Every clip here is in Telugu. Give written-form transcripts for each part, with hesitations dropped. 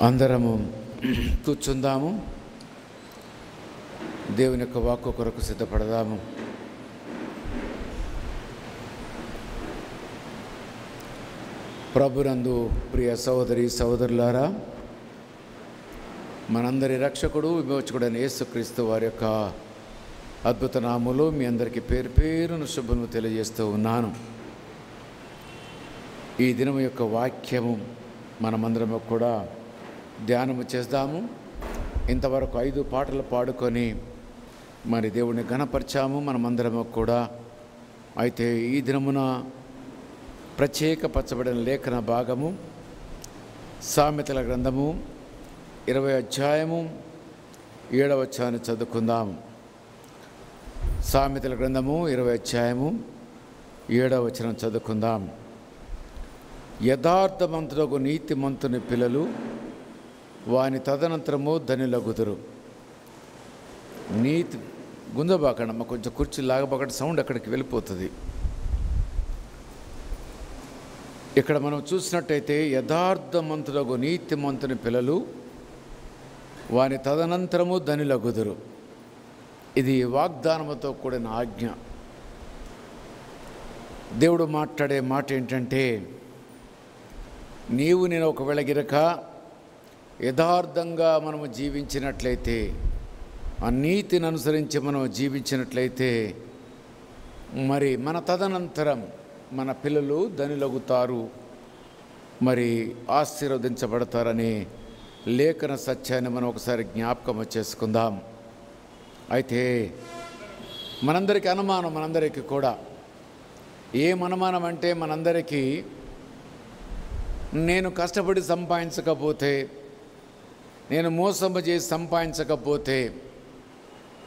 అందరము కూర్చుందాము. దేవుని యొక్క వాక్కు కొరకు సిద్ధపడదాము. ప్రభునందు ప్రియ సహోదరి సహోదరులారా, మనందరి రక్షకుడు విమోచకుడైన యేసుక్రీస్తు వారి యొక్క అద్భుత నామములో మీ అందరికీ పేరు పేరును శుభములు తెలియజేస్తూ ఉన్నాను. ఈ దినము యొక్క వాక్యము మనమందరము కూడా ధ్యానము చేద్దాము. ఇంతవరకు 5 పాటలు పాడుకొని మరి దేవుని ఘనపరిచాము మనమందరము కూడా. అయితే ఈ దినమున ప్రత్యేకపరచబడిన లేఖన భాగము సామెతల గ్రంథము 20వ అధ్యాయము 7వ వచనాన్ని చదువుకుందాం. సామెతల గ్రంథము 20వ అధ్యాయము 7వ వచనం చదువుకుందాం. యథార్థమంతులకు నీతిమంతుని పిల్లలు వాని తదనంతరము ధనులగుదురు. నీతి గుంజబాకండమ్మ, కొంచెం కుర్చీ లాగబాకండి, సౌండ్ అక్కడికి వెళ్ళిపోతుంది. ఇక్కడ మనం చూసినట్టయితే యథార్థమంతులకు నీతిమంతుని పిల్లలు వాని తదనంతరము ధనులగుదురు. ఇది వాగ్దానముతో కూడిన ఆజ్ఞ. దేవుడు మాట్లాడే మాట ఏంటంటే, నీవు నేను ఒకవేళ గిరక యథార్థంగా మనము జీవించినట్లయితే, ఆ నీతిని అనుసరించి మనం జీవించినట్లయితే, మరి మన తదనంతరం మన పిల్లలు ధనులగుతారు, మరి ఆశీర్వదించబడతారని లేఖన సత్యాన్ని మనం ఒకసారి జ్ఞాపకం చేసుకుందాం. అయితే మనందరికీ అనుమానం, మనందరికీ కూడా ఏం అనుమానం అంటే, మనందరికీ నేను కష్టపడి సంపాదించకపోతే, నేను మోసము చేసి సంపాదించకపోతే,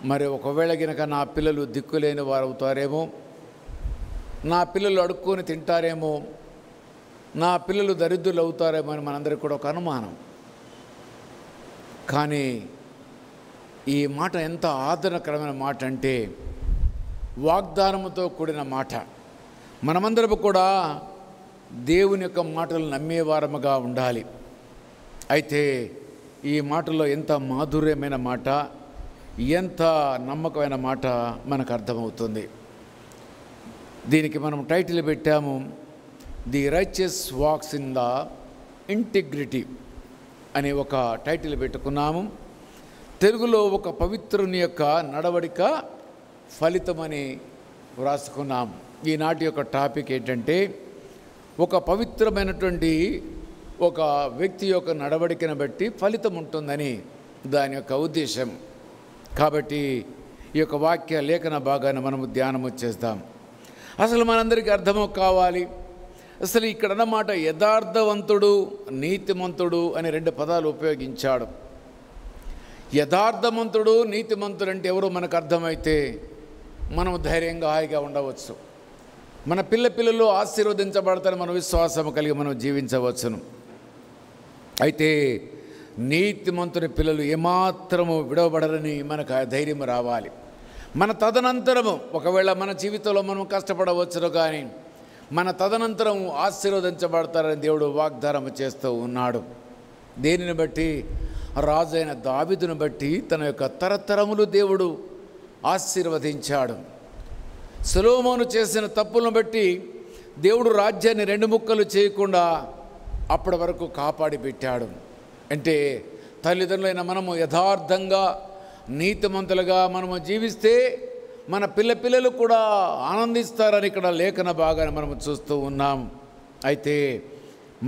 మరి ఒకవేళ గినక నా పిల్లలు దిక్కులేని వారు అవుతారేమో, నా పిల్లలు అడుక్కొని తింటారేమో, నా పిల్లలు దరిద్రులు అవుతారేమో అని మనందరికీ కూడా ఒక అనుమానం. కానీ ఈ మాట ఎంత ఆదరణకరమైన మాట అంటే, వాగ్దానముతో కూడిన మాట. మనమందరం కూడా దేవుని యొక్క మాటలు నమ్మేవారముగా ఉండాలి. అయితే ఈ మాటలో ఎంత మాధుర్యమైన మాట, ఎంత నమ్మకమైన మాట మనకు అర్థమవుతుంది. దీనికి మనం టైటిల్ పెట్టాము, the righteous walks in the integrity అనే ఒక టైటిల్ పెట్టుకున్నాము. తెలుగులో ఒక పవిత్రుని యొక్క నడవడిక ఫలితమని వ్రాసుకున్నాం. ఈనాటి యొక్క టాపిక్ ఏంటంటే, ఒక పవిత్రమైనటువంటి ఒక వ్యక్తి యొక్క నడవడికను బట్టి ఫలితం ఉంటుందని దాని యొక్క ఉద్దేశం. కాబట్టి ఈ యొక్క వాక్య లేఖన భాగాన్ని మనము ధ్యానము చేస్తాం. అసలు మనందరికీ అర్థము కావాలి, అసలు ఇక్కడ అన్నమాట యథార్థవంతుడు, నీతిమంతుడు అని 2 పదాలు ఉపయోగించాడు. యథార్థవంతుడు, నీతిమంతుడు అంటే ఎవరో మనకు అర్థమైతే మనము ధైర్యంగా హాయిగా ఉండవచ్చు. మన పిల్లలు ఆశీర్వదించబడతారని మన విశ్వాసం కలిగి మనం జీవించవచ్చును. అయితే నీతిమంతుని పిల్లలు ఏమాత్రము విడవబడరని మనకు ఆ ధైర్యం రావాలి. మన తదనంతరము ఒకవేళ మన జీవితంలో మనం కష్టపడవచ్చును, కానీ మన తదనంతరం ఆశీర్వదించబడతారని దేవుడు వాగ్దానం చేస్తూ ఉన్నాడు. దేనిని బట్టి? రాజైన దావీదును బట్టి తన యొక్క తరతరములు దేవుడు ఆశీర్వదించాడు. సొలొమోను చేసిన తప్పులను బట్టి దేవుడు రాజ్యాన్ని 2 ముక్కలు చేయకుండా అప్పటి వరకు కాపాడి పెట్టాడు. అంటే తల్లిదండ్రులైన మనము యథార్థంగా నీతిమంతులుగా మనము జీవిస్తే మన పిల్లలు కూడా ఆనందిస్తారని ఇక్కడ లేఖన భాగాన్ని మనము చూస్తూ ఉన్నాం. అయితే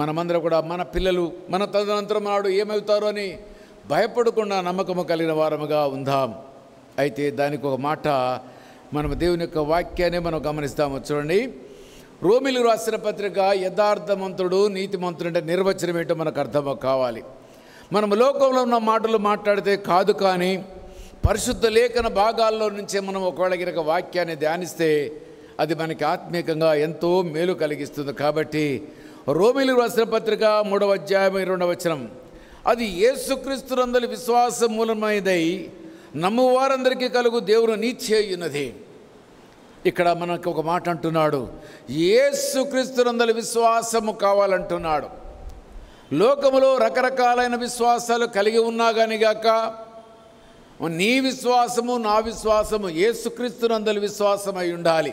మనమందరం కూడా మన పిల్లలు మన తదనంతరం నాడు ఏమవుతారో అని భయపడకుండా నమ్మకము కలిగిన వారముగా ఉందాం. అయితే దానికి ఒక మాట, మనము దేవుని యొక్క వాక్యాన్ని మనం గమనిస్తాము. చూడండి, రోమీయులకు రాసిన పత్రిక యథార్థమంతుడు, నీతిమంతుడు అంటే నిర్వచనం ఏంటో మనకు అర్థం కావాలి. మనము లోకంలో ఉన్న మాటలు మాట్లాడితే కాదు, కానీ పరిశుద్ధ లేఖన భాగాల్లో నుంచే మనం ఒకవేళ గినక వాక్యాన్ని ధ్యానిస్తే అది మనకి ఆత్మీయంగా ఎంతో మేలు కలిగిస్తుంది. కాబట్టి రోమీయులకు రాసిన పత్రిక 3వ అధ్యాయం 2వ వచనం, అది యేసుక్రీస్తునందలి విశ్వాసం మూలమైనదై నమ్మువారందరికీ కలుగు దేవుని నీతి అయ్యున్నది. ఇక్కడ మనకు ఒక మాట అంటున్నాడు, యేసుక్రీస్తునందలి విశ్వాసము కావాలంటున్నాడు. లోకములో రకరకాలైన విశ్వాసాలు కలిగి ఉన్నా కానీ గాక నీ విశ్వాసము నా విశ్వాసము యేసుక్రీస్తునందలి విశ్వాసమై ఉండాలి.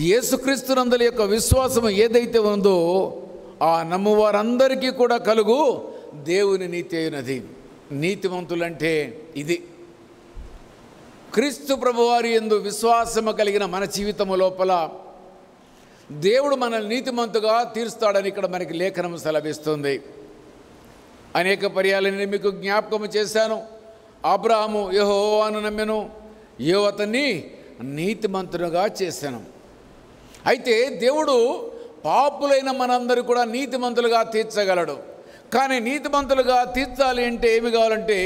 యేసుక్రీస్తునందలి యొక్క విశ్వాసము ఏదైతే ఉందో ఆ నమ్మువారందరికీ కూడా కలుగు దేవుని నీతి అయినది. నీతిమంతులంటే ఇది. క్రీస్తు ప్రభువారి యందు విశ్వాసము కలిగిన మన జీవితము లోపల దేవుడు మనల్ని నీతిమంతుగా తీరుస్తాడని ఇక్కడ మనకి లేఖనం సెలవిస్తుంది. అనేక పర్యాలు నేను మీకు జ్ఞాపకం చేశాను. అబ్రాహాము యెహోవాను నమ్మెను, యెహోవా అతన్ని నీతిమంతునిగా చేశాను. అయితే దేవుడు పాపులైన మనందరూ కూడా నీతిమంతులుగా తీర్చగలడు. కానీ నీతిమంతులుగా తీర్చాలి అంటే ఏమి కావాలంటే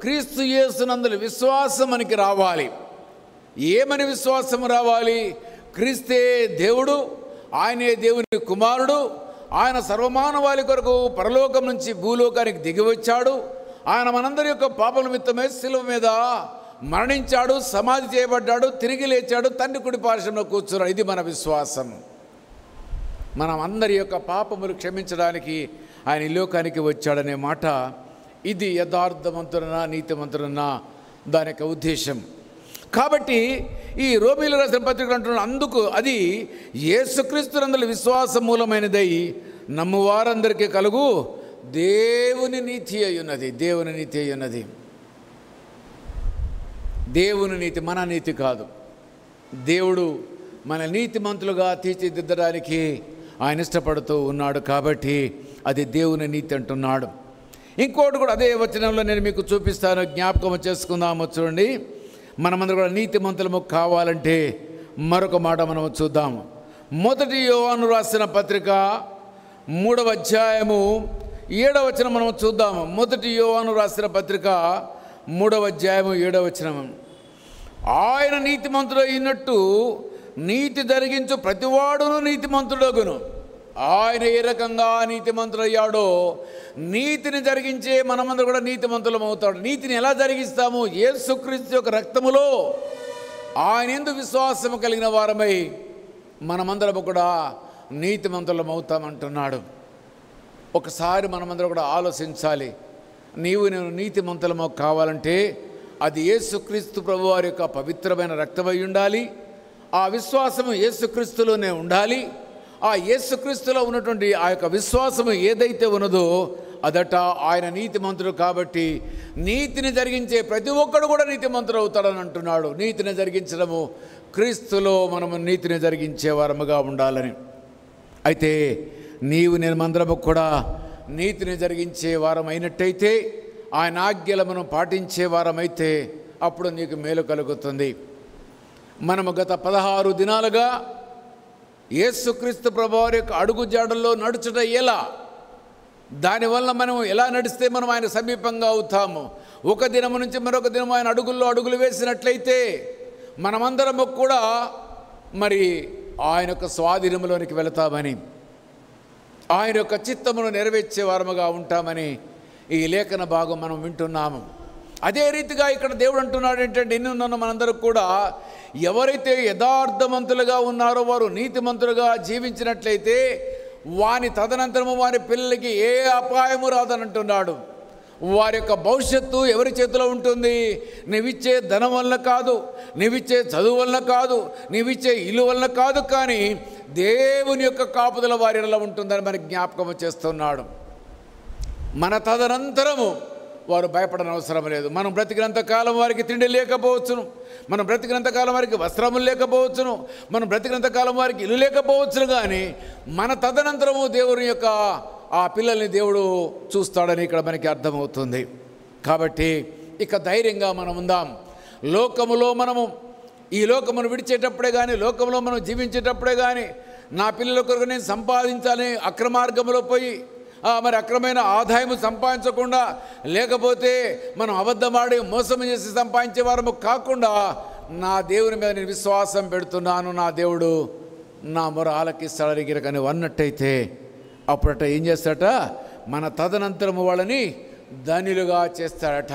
క్రీస్తు యేసునందు విశ్వాసం మనకి రావాలి. ఏమని విశ్వాసం రావాలి? క్రీస్తే దేవుడు, ఆయనే దేవుని కుమారుడు, ఆయన సర్వమానవాళి కొరకు పరలోకం నుంచి భూలోకానికి దిగివచ్చాడు, ఆయన మనందరి యొక్క పాపల నిమిత్తమే శిలువ మీద మరణించాడు, సమాధి చేయబడ్డాడు, తిరిగి లేచాడు, తండ్రి కుడి పార్శ్వంలో కూర్చున్నాడు. ఇది మన విశ్వాసం. మనం అందరి యొక్క పాపములు క్షమించడానికి ఆయన ఈ లోకానికి వచ్చాడనే మాట ఇది యథార్థవంతులనా నీతిమంతులనా దాని యొక్క ఉద్దేశం. కాబట్టి ఈ రోమీయులకు రాసిన పత్రిక అంటున్నాడు, అందుకు అది యేసుక్రీస్తునందు విశ్వాసం మూలమైనదై నమ్మువారందరికీ కలుగు దేవుని నీతి అయి ఉన్నది. దేవుని నీతి అయి ఉన్నది. దేవుని నీతి మన నీతి కాదు. దేవుడు మన నీతిమంతులుగా తీర్చిదిద్దడానికి ఆయన ఇష్టపడుతూ ఉన్నాడు. కాబట్టి అది దేవుని నీతి అంటున్నాడు. ఇంకోటి కూడా అదే వచనంలో నేను మీకు చూపిస్తాను, జ్ఞాపకం చేసుకుందాము. చూడండి, మనమందరం కూడా నీతిమంతులము కావాలంటే మరొక మాట మనం చూద్దాము. మొదటి యోహాను రాసిన పత్రిక 3వ అధ్యాయము 7వ వచనం మనం చూద్దాము. మొదటి యోహాను రాసిన పత్రిక 3వ అధ్యాయము 7వ వచనం. ఆయన నీతిమంతుడు అయినట్టు నీతి జరిగించు ప్రతివాడును నీతిమంతుడగును. ఆయన ఏ రకంగా నీతిమంతుడయ్యాడో నీతిని జరిగించే మనమందరం కూడా నీతిమంతులం అవుతాడు. నీతిని ఎలా జరిగిస్తాము? యేసుక్రీస్తు యొక్క రక్తములో ఆయన యందు విశ్వాసము కలిగిన వారమై మనమందరం కూడా నీతిమంతులం అవుతామంటున్నాడు. ఒకసారి మనమందరం కూడా ఆలోచించాలి. నేను నీతిమంతులము కావాలంటే అది యేసుక్రీస్తు ప్రభువారి యొక్క పవిత్రమైన రక్తమై ఉండాలి. ఆ విశ్వాసము యేసుక్రీస్తులోనే ఉండాలి. ఆ యేసుక్రీస్తులో ఉన్నటువంటి ఆ యొక్క విశ్వాసము ఏదైతే ఉన్నదో అదట ఆయన నీతిమంతుడు. కాబట్టి నీతిని జరిగించే ప్రతి ఒక్కడు కూడా నీతిమంతుడు అవుతాడని అంటున్నాడు. నీతిని జరిగించడము క్రీస్తులో మనము నీతిని జరిగించే వారముగా ఉండాలని. అయితే నీవు నేను మందరము కూడా నీతిని జరిగించే వారం అయినట్టయితే, ఆయన ఆజ్ఞలు మనం పాటించే వారమైతే అప్పుడు నీకు మేలు కలుగుతుంది. మనము గత 16 దినాలుగా యేసుక్రీస్తు ప్రభువారి యొక్క అడుగు జాడల్లో నడుచుట ఎలా, దానివల్ల మనం ఎలా నడిస్తే మనం ఆయన సమీపంగా అవుతాము. ఒక దినము నుంచి మరొక దినం ఆయన అడుగుల్లో అడుగులు వేసినట్లయితే మనమందరము కూడా మరి ఆయన యొక్క స్వాధీనంలోనికి వెళతామని, ఆయన యొక్క చిత్తమును నెరవేర్చే వారముగా ఉంటామని ఈ లేఖన భాగం మనం వింటున్నాము. అదే రీతిగా ఇక్కడ దేవుడు అంటున్నాడు ఏంటంటే, ఎన్నున్న మనందరూ కూడా ఎవరైతే యథార్థవంతులుగా ఉన్నారో వారు నీతిమంతులుగా జీవించినట్లయితే వాని తదనంతరము వారి పిల్లలకి ఏ అపాయము రాదని అంటున్నాడు. వారి యొక్క భవిష్యత్తు ఎవరి చేతిలో ఉంటుంది? నీవిచ్చే ధనం వల్ల కాదు, నీవిచ్చే చదువు వల్ల కాదు, నీవిచ్చే ఇల్లు వల్ల కాదు, కానీ దేవుని యొక్క కాపుదల వారిలో ఉంటుందని మనకి జ్ఞాపకం చేస్తున్నాడు. మన తదనంతరము వారు భయపడని అవసరం లేదు. మనం బ్రతికినంత కాలం వారికి తిండి లేకపోవచ్చును, మనం బ్రతికినంత కాలం వారికి వస్త్రములు లేకపోవచ్చును, మనం బ్రతికినంత కాలం వారికి ఇల్లు లేకపోవచ్చును, కానీ మన తదనంతరము దేవుని యొక్క ఆ పిల్లల్ని దేవుడు చూస్తాడని ఇక్కడ మనకి అర్థమవుతుంది. కాబట్టి ఇక ధైర్యంగా మనం ఉందాం. లోకములో మనము ఈ లోకమును విడిచేటప్పుడే కానీ, లోకంలో మనం జీవించేటప్పుడే కానీ నా పిల్లల కొరకు నేను సంపాదించాలని అక్రమార్గంలో పోయి మరి అక్రమైన ఆదాయము సంపాదించకుండా, లేకపోతే మనం అబద్ధమాడి మోసం చేసి సంపాదించే వారము కాకుండా నా దేవుని మీద నేను విశ్వాసం పెడుతున్నాను, నా దేవుడు నా మొర ఆలకిస్తాడని గిరక నువ్వు అన్నట్టయితే అప్పుడట ఏం చేస్తాడట? మన తదనంతరము వాళ్ళని ధన్యులుగా చేస్తాడట.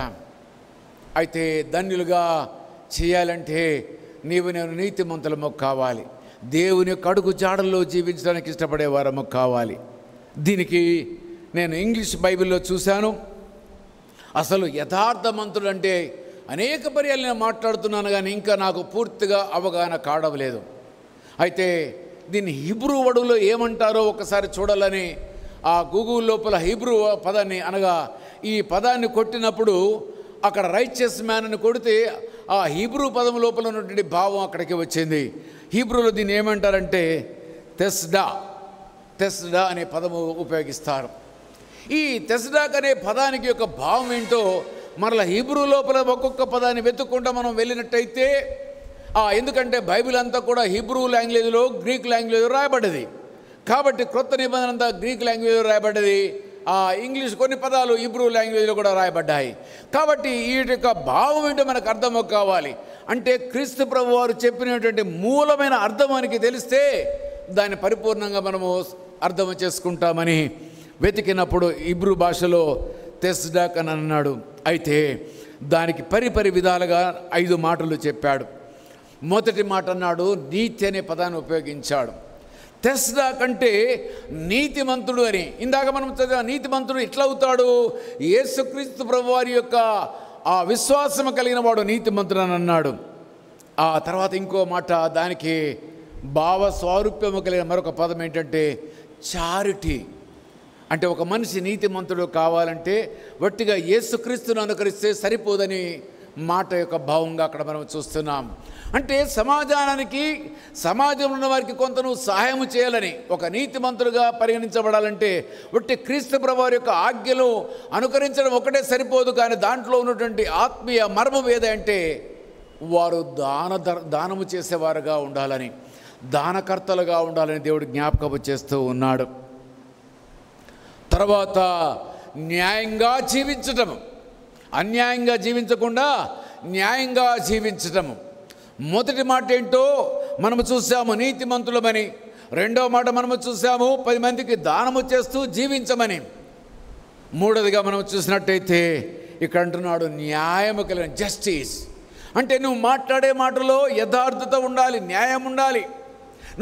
అయితే ధన్యులుగా చేయాలంటే నీవు నేను నీతిమంతులము కావాలి. దేవుని యొక్క అడుగు జాడల్లో జీవించడానికి ఇష్టపడే వారము కావాలి. దీనికి నేను ఇంగ్లీష్ బైబిల్లో చూశాను. అసలు యథార్థవంతుడు అంటే అనేక పర్యాలు నేను మాట్లాడుతున్నాను, కానీ ఇంకా నాకు పూర్తిగా అవగాహన కావలేదు. అయితే దీన్ని హీబ్రూ వర్డ్లో ఏమంటారో ఒకసారి చూడాలని ఆ గూగుల్ లోపల హీబ్రూ పదాన్ని అనగా ఈ పదాన్ని కొట్టినప్పుడు అక్కడ రైచియస్ మ్యాన్ అని కొడితే ఆ హీబ్రూ పదం లోపల ఉన్నటువంటి భావం అక్కడికి వచ్చింది. హీబ్రూలో దీన్ని ఏమంటారంటే తెస్డా అనే పదము ఉపయోగిస్తారు. ఈ తెస్డాక్ అనే పదానికి యొక్క భావం ఏంటో మరలా హీబ్రూ లోపల ఒక్కొక్క పదాన్ని వెతుక్కుంటూ మనం వెళ్ళినట్టయితే, ఎందుకంటే బైబిల్ అంతా కూడా హీబ్రూ లాంగ్వేజ్లో, గ్రీక్ లాంగ్వేజ్లో రాయబడ్డది. కాబట్టి క్రొత్త నిబంధన అంతా గ్రీక్ లాంగ్వేజ్లో రాయబడ్డది. ఇంగ్లీష్ కొన్ని పదాలు హీబ్రూ లాంగ్వేజ్లో కూడా రాయబడ్డాయి. కాబట్టి వీటి యొక్క భావం ఏంటో మనకు అర్థం కావాలి. అంటే క్రీస్తు ప్రభు వారు చెప్పినటువంటి మూలమైన అర్థం మనకి తెలిస్తే దాన్ని పరిపూర్ణంగా మనము అర్థం చేసుకుంటామని వెతికినప్పుడు హీబ్రూ భాషలో తెస్డాక్ అని అన్నాడు. అయితే దానికి పరిపరి విధాలుగా 5 మాటలు చెప్పాడు. మొదటి మాట అన్నాడు, నీతి అనే పదాన్ని ఉపయోగించాడు. తెస్డాక్ అంటే నీతిమంతుడు అని. ఇందాక మనం చదివా, నీతిమంతుడు ఎట్లా అవుతాడు? యేసుక్రీస్తు ప్రభు వారి యొక్క ఆ విశ్వాసం కలిగిన వాడు నీతిమంతుడు అని అన్నాడు. ఆ తర్వాత ఇంకో మాట, దానికి భావ స్వారూప్యము కలిగిన మరొక పదం ఏంటంటే చారిటీ. అంటే ఒక మనిషి నీతిమంతుడు కావాలంటే వట్టిగా యేసుక్రీస్తును అనుకరిస్తే సరిపోదని మాట యొక్క భావంగా అక్కడ మనం చూస్తున్నాం. అంటే సమాజంలో ఉన్న వారికి కొంత నువ్వు సహాయం చేయాలని, ఒక నీతిమంతుడుగా పరిగణించబడాలంటే వట్టి క్రీస్తు ప్రభువారి యొక్క ఆజ్ఞలు అనుకరించడం ఒకటే సరిపోదు. కానీ దాంట్లో ఉన్నటువంటి ఆత్మీయ మర్మం ఏదంటే వారు దానము చేసేవారుగా ఉండాలని, దానకర్తలుగా ఉండాలని దేవుడు జ్ఞాపకం చేస్తూ ఉన్నాడు. తర్వాత న్యాయంగా జీవించటము, అన్యాయంగా జీవించకుండా న్యాయంగా జీవించటము. మొదటి మాట ఏంటో మనము చూసాము, నీతిమంతులమని. రెండవ మాట మనము చూసాము, 10 మందికి దానము చేస్తూ జీవించమని. మూడవదిగా మనం చూసినట్టయితే ఇక్కడ అంటున్నాడు న్యాయము కలిగిన జస్టిస్. అంటే నువ్వు మాట్లాడే మాటలో యథార్థత ఉండాలి, న్యాయం ఉండాలి.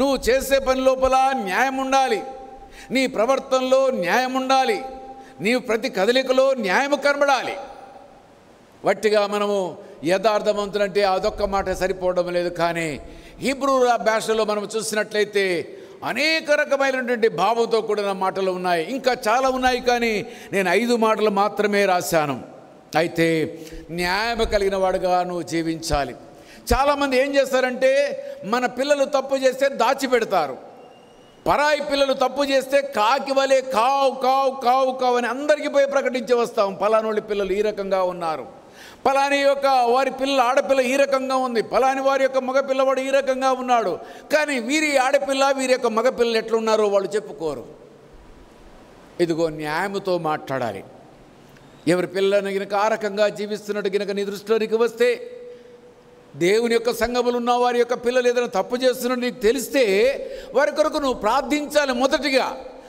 నువ్వు చేసే పని లోపల న్యాయం ఉండాలి, నీ ప్రవర్తనలో న్యాయం ఉండాలి, నీవు ప్రతి కదలికలో న్యాయము కనబడాలి. వట్టిగా మనము యథార్థవంతులంటే అదొక్క మాట సరిపోవడం లేదు. కానీ హీబ్రూ భాషలో మనం చూసినట్లయితే అనేక రకమైనటువంటి భావంతో కూడిన మాటలు ఉన్నాయి, ఇంకా చాలా ఉన్నాయి. కానీ నేను 5 మాటలు మాత్రమే రాశాను. అయితే న్యాయం కలిగిన వాడుగా నువ్వు జీవించాలి. చాలామంది ఏం చేస్తారంటే మన పిల్లలు తప్పు చేస్తే దాచిపెడతారు. పరాయి పిల్లలు తప్పు చేస్తే కాకి వలే కావు కావు కావు కావు అని అందరికీ పోయి ప్రకటించి వస్తాం. పలానోళ్ళ పిల్లలు ఈ రకంగా ఉన్నారు, పలాని యొక్క వారి పిల్లల ఆడపిల్ల ఈ రకంగా ఉంది, పలాని వారి యొక్క మగపిల్లవాడు ఈ రకంగా ఉన్నాడు. కానీ వీరి ఆడపిల్ల వీరి యొక్క మగపిల్లలు ఎట్లున్నారో వాళ్ళు చెప్పుకోరు. ఇదిగో న్యాయముతో మాట్లాడాలి. ఎవరి పిల్లలను గినక ఆ రకంగా జీవిస్తున్నట్టు గినక నీ దృష్టిలోనికి వస్తే, దేవుని యొక్క సంఘములు ఉన్న వారి యొక్క పిల్లలు ఏదైనా తప్పు చేస్తున్నట్టు నీకు తెలిస్తే వారి కొరకు నువ్వు ప్రార్థించాలి. మొదటిగా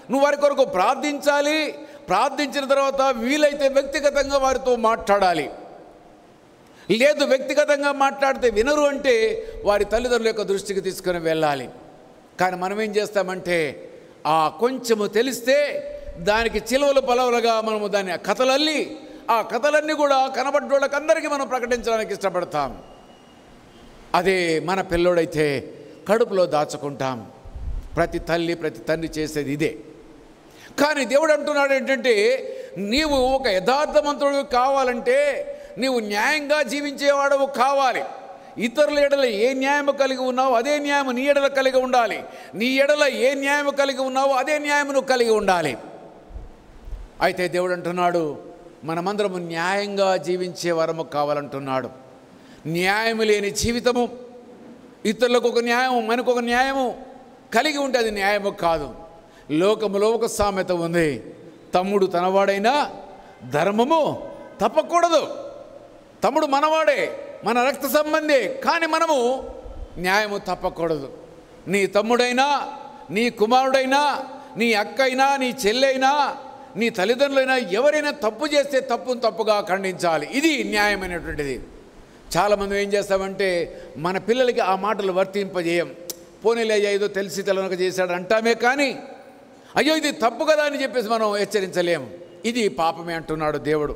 నువ్వు వారి కొరకు ప్రార్థించాలి. ప్రార్థించిన తర్వాత వీలైతే వ్యక్తిగతంగా వారితో మాట్లాడాలి. లేదు వ్యక్తిగతంగా మాట్లాడితే వినరు అంటే వారి తల్లిదండ్రుల యొక్క దృష్టికి తీసుకొని వెళ్ళాలి. కానీ మనం ఏం చేస్తామంటే కొంచెము తెలిస్తే దానికి చిలువలు పలవలుగా మనము దాన్ని కథలల్లి ఆ కథలన్నీ కూడా కనబడ్డోళ్ళకి అందరికీ మనం ప్రకటించడానికి ఇష్టపడతాం. అదే మన పిల్లోడైతే కడుపులో దాచుకుంటాం. ప్రతి తల్లి ప్రతి తండ్రి చేసేది ఇదే. కానీ దేవుడు అంటున్నాడు ఏంటంటే నీవు ఒక యథార్థవంతుడు కావాలంటే నీవు న్యాయంగా జీవించేవాడవు కావాలి. ఇతరుల ఎడల ఏ న్యాయము కలిగి ఉన్నావో అదే న్యాయము నీ ఎడల కలిగి ఉండాలి. నీ ఎడల ఏ న్యాయము కలిగి ఉన్నావో అదే న్యాయము నువ్వు కలిగి ఉండాలి. అయితే దేవుడు అంటున్నాడు మనమందరము న్యాయంగా జీవించే వరము కావాలంటున్నాడు. న్యాయము లేని జీవితము, ఇతరులకు ఒక న్యాయము మనకు ఒక న్యాయము కలిగి ఉంటే అది న్యాయము కాదు. లోకములో ఒక సామెత ఉంది, తమ్ముడు తనవాడైనా ధర్మము తప్పకూడదు. తమ్ముడు మనవాడే, మన రక్త సంబంధే, కానీ మనము న్యాయము తప్పకూడదు. నీ తమ్ముడైనా, నీ కుమారుడైనా, నీ అక్క అయినా, నీ చెల్లెైనా, నీ తల్లిదండ్రులైనా ఎవరైనా తప్పు చేస్తే తప్పును తప్పుగా ఖండించాలి. ఇది న్యాయమైనటువంటిది. చాలామంది ఏం చేస్తామంటే మన పిల్లలకి ఆ మాటలు వర్తింపజేయం. పోనీలే ఏదో తెలిసి తెలవక చేశాడు అంటామే, కానీ అయ్యో ఇది తప్పు కదా అని చెప్పేసి మనం హెచ్చరించలేము. ఇది పాపమే అంటున్నాడు దేవుడు.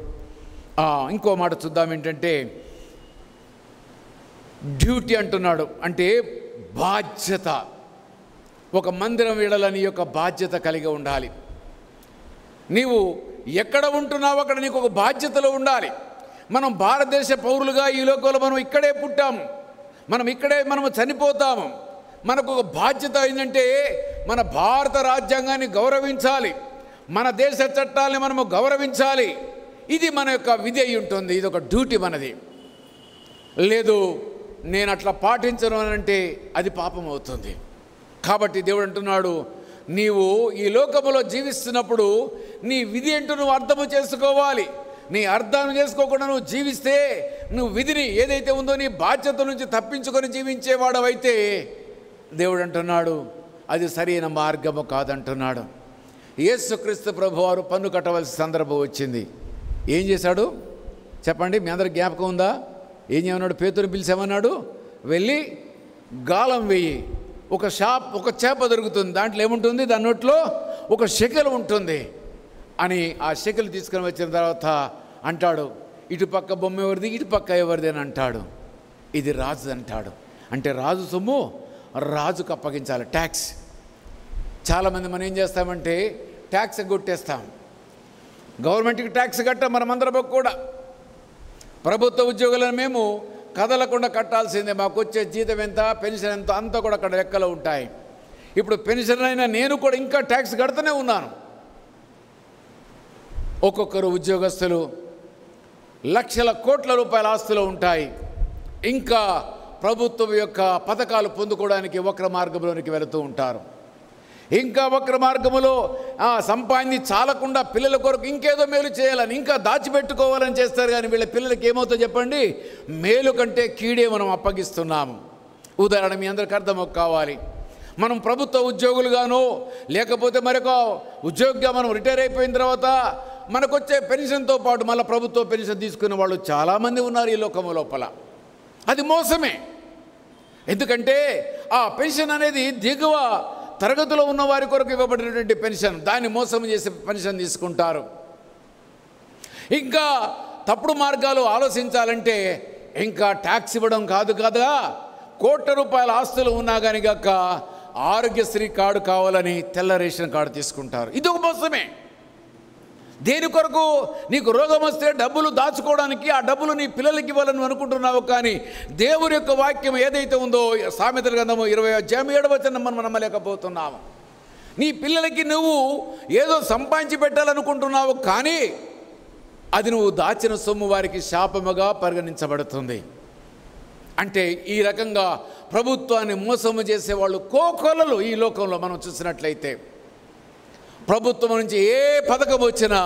ఇంకో మాట చూద్దాం, ఏంటంటే డ్యూటీ అంటున్నాడు, అంటే బాధ్యత. ఒక మందిరం వీడాలని యొక్క బాధ్యత కలిగి ఉండాలి. నీవు ఎక్కడ ఉంటున్నావు అక్కడ నీకు ఒక బాధ్యతలో ఉండాలి. మనం భారతదేశ పౌరులుగా ఈ లోకంలో మనం ఇక్కడే పుట్టాము, మనం ఇక్కడే మనము చనిపోతాము. మనకు ఒక బాధ్యత ఏంటంటే మన భారత రాజ్యాంగాన్ని గౌరవించాలి, మన దేశ చట్టాలని మనము గౌరవించాలి. ఇది మన యొక్క విధి అయి ఉంటుంది. ఇది ఒక డ్యూటీ మనది. లేదు నేను అట్లా పాటించను అని అంటే అది పాపం అవుతుంది. కాబట్టి దేవుడు అంటున్నాడు, నీవు ఈ లోకములో జీవిస్తున్నప్పుడు నీ విధి ఏంటో నువ్వు అర్థము చేసుకోవాలి. నీ అర్థం చేసుకోకుండా నువ్వు జీవిస్తే, నువ్వు విధిని ఏదైతే ఉందో నీ బాధ్యత నుంచి తప్పించుకొని జీవించేవాడవైతే దేవుడు అంటున్నాడు అది సరైన మార్గము కాదంటున్నాడు. యేసుక్రీస్తు ప్రభువారు పన్ను కట్టవలసిన సందర్భం వచ్చింది. ఏం చేశాడు చెప్పండి? మీ అందరికి జ్ఞాపకం ఉందా? ఏం చేయమన్నాడు? పేతురుని పిలిచామన్నాడు, వెళ్ళి గాలం వేయి, ఒక చేప దొరుకుతుంది, దాంట్లో ఏముంటుంది, దాని నోట్లో ఒక షెకెల్ ఉంటుంది అని ఆ షెకెల్ తీసుకొని వచ్చిన తర్వాత అంటాడు, ఇటుపక్క బొమ్మ ఎవరిది, ఇటుపక్క ఎవరిది అని అంటాడు. ఇది రాజు అంటాడు. అంటే రాజు సొమ్ము రాజుకు అప్పగించాలి, ట్యాక్స్. చాలామంది మనం ఏం చేస్తామంటే ట్యాక్స్ కొట్టేస్తాం. గవర్నమెంట్కి ట్యాక్స్ కట్టాం మనమందరం కూడా. ప్రభుత్వ ఉద్యోగులను మేము కదలకుండా కట్టాల్సిందే. మాకు వచ్చే జీతం ఎంత, పెన్షన్ ఎంత, అంతా కూడా అక్కడ లెక్కలో ఉంటాయి. ఇప్పుడు పెన్షన్ అయినా నేను కూడా ఇంకా ట్యాక్స్ కడుతూనే ఉన్నాను. ఒక్కొక్కరు ఉద్యోగస్తులు లక్షల కోట్ల రూపాయల ఆస్తులు ఉంటాయి. ఇంకా ప్రభుత్వం యొక్క పథకాలు పొందుకోవడానికి వక్ర మార్గంలోనికి వెళుతూ ఉంటారు. ఇంకా వక్ర మార్గములో సంపాదించి చాలకుండా పిల్లల కొరకు ఇంకేదో మేలు చేయాలని, ఇంకా దాచిపెట్టుకోవాలని చేస్తారు. కానీ వీళ్ళ పిల్లలకి ఏమవుతుందో చెప్పండి? మేలు కంటే కీడే మనం అప్పగిస్తున్నాము. ఉదాహరణ మీ అందరికీ అర్థం కావాలి. మనం ప్రభుత్వ ఉద్యోగులుగానో లేకపోతే మరొక ఉద్యోగిగా మనం రిటైర్ అయిపోయిన తర్వాత మనకు వచ్చే పెన్షన్తో పాటు మళ్ళీ ప్రభుత్వ పెన్షన్ తీసుకునే వాళ్ళు చాలామంది ఉన్నారు ఈ లోకము లోపల. అది మోసమే. ఎందుకంటే ఆ పెన్షన్ అనేది దిగువ తరగతిలో ఉన్న వారి కొరకు ఇవ్వబడినటువంటి పెన్షన్, దాన్ని మోసం చేసి పెన్షన్ తీసుకుంటారు. ఇంకా తప్పుడు మార్గాలు ఆలోచించాలంటే ఇంకా ట్యాక్స్ ఇవ్వడం కాదు కదా, కోట్ల రూపాయల ఆస్తులు ఉన్నా కానీ కాక ఆరోగ్యశ్రీ కార్డు కావాలని తెల్ల రేషన్ కార్డు తీసుకుంటారు. ఇది ఒక మోసమే. దేని కొరకు? నీకు రోగం వస్తే డబ్బులు దాచుకోవడానికి, ఆ డబ్బులు నీ పిల్లలకి ఇవ్వాలని అనుకుంటున్నావు. కానీ దేవుని యొక్క వాక్యం ఏదైతే ఉందో, సామెతల గ్రంథము 20:7 మనం నమ్మలేకపోతున్నాము. నీ పిల్లలకి నువ్వు ఏదో సంపాదించి పెట్టాలనుకుంటున్నావు, కానీ అది నువ్వు దాచిన సొమ్ము వారికి శాపముగా పరిగణించబడుతుంది. అంటే ఈ రకంగా ప్రభుత్వాన్ని మోసము చేసేవాళ్ళు కోకొల్లలు ఈ లోకంలో మనం చూసినట్లయితే. ప్రభుత్వం నుంచి ఏ పథకం వచ్చినా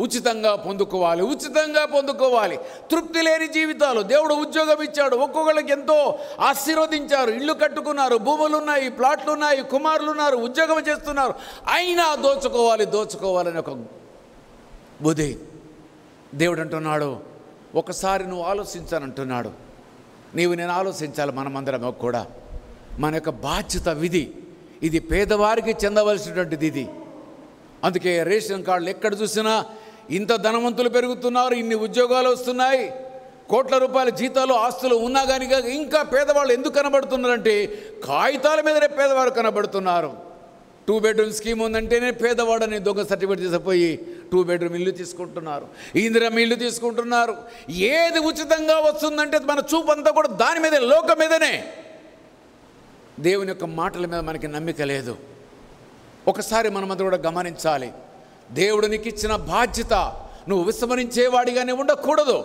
ఉచితంగా పొందుకోవాలి. తృప్తి లేని జీవితాలు. దేవుడు ఉద్యోగం ఇచ్చాడు, ఒక్కొక్కళ్ళకి ఎంతో ఆశీర్వదించారు, ఇల్లు కట్టుకున్నారు, భూములు ఉన్నాయి, ప్లాట్లు ఉన్నాయి, కుమారులు ఉన్నారు, ఉద్యోగం చేస్తున్నారు, అయినా దోచుకోవాలని ఒక బుద్ధి. దేవుడు అంటున్నాడు, ఒకసారి నువ్వు ఆలోచించానంటున్నాడు. నేను ఆలోచించాలి. మనమందరం కూడా మన యొక్క బాధ్యత విధి. ఇది పేదవారికి చెందవలసినటువంటిది. ఇది అందుకే రేషన్ కార్డులు ఎక్కడ చూసినా ఇంత ధనవంతులు పెరుగుతున్నారు, ఇన్ని ఉద్యోగాలు వస్తున్నాయి, కోట్ల రూపాయల జీతాలు ఆస్తులు ఉన్నా కానీ ఇంకా పేదవాళ్ళు ఎందుకు కనబడుతున్నారంటే కాగితాల మీదనే పేదవారు కనబడుతున్నారు. 2 బెడ్రూమ్ స్కీమ్ ఉందంటేనే పేదవాడని దొంగ సర్టిఫికేట్ తీసుకుపోయి 2 బెడ్రూమ్ ఇల్లు తీసుకుంటున్నారు, ఇందిరమ్మ ఇల్లు తీసుకుంటున్నారు. ఏది ఉచితంగా వస్తుందంటే మన చూపు అంతా కూడా దాని మీదే, లోకం మీదనే. దేవుని యొక్క మాటల మీద మనకి నమ్మిక లేదు. ఒకసారి మనమంతా కూడా గమనించాలి. దేవుడు నీకు ఇచ్చిన బాధ్యత నువ్వు విస్మరించేవాడిగానే ఉండకూడదు.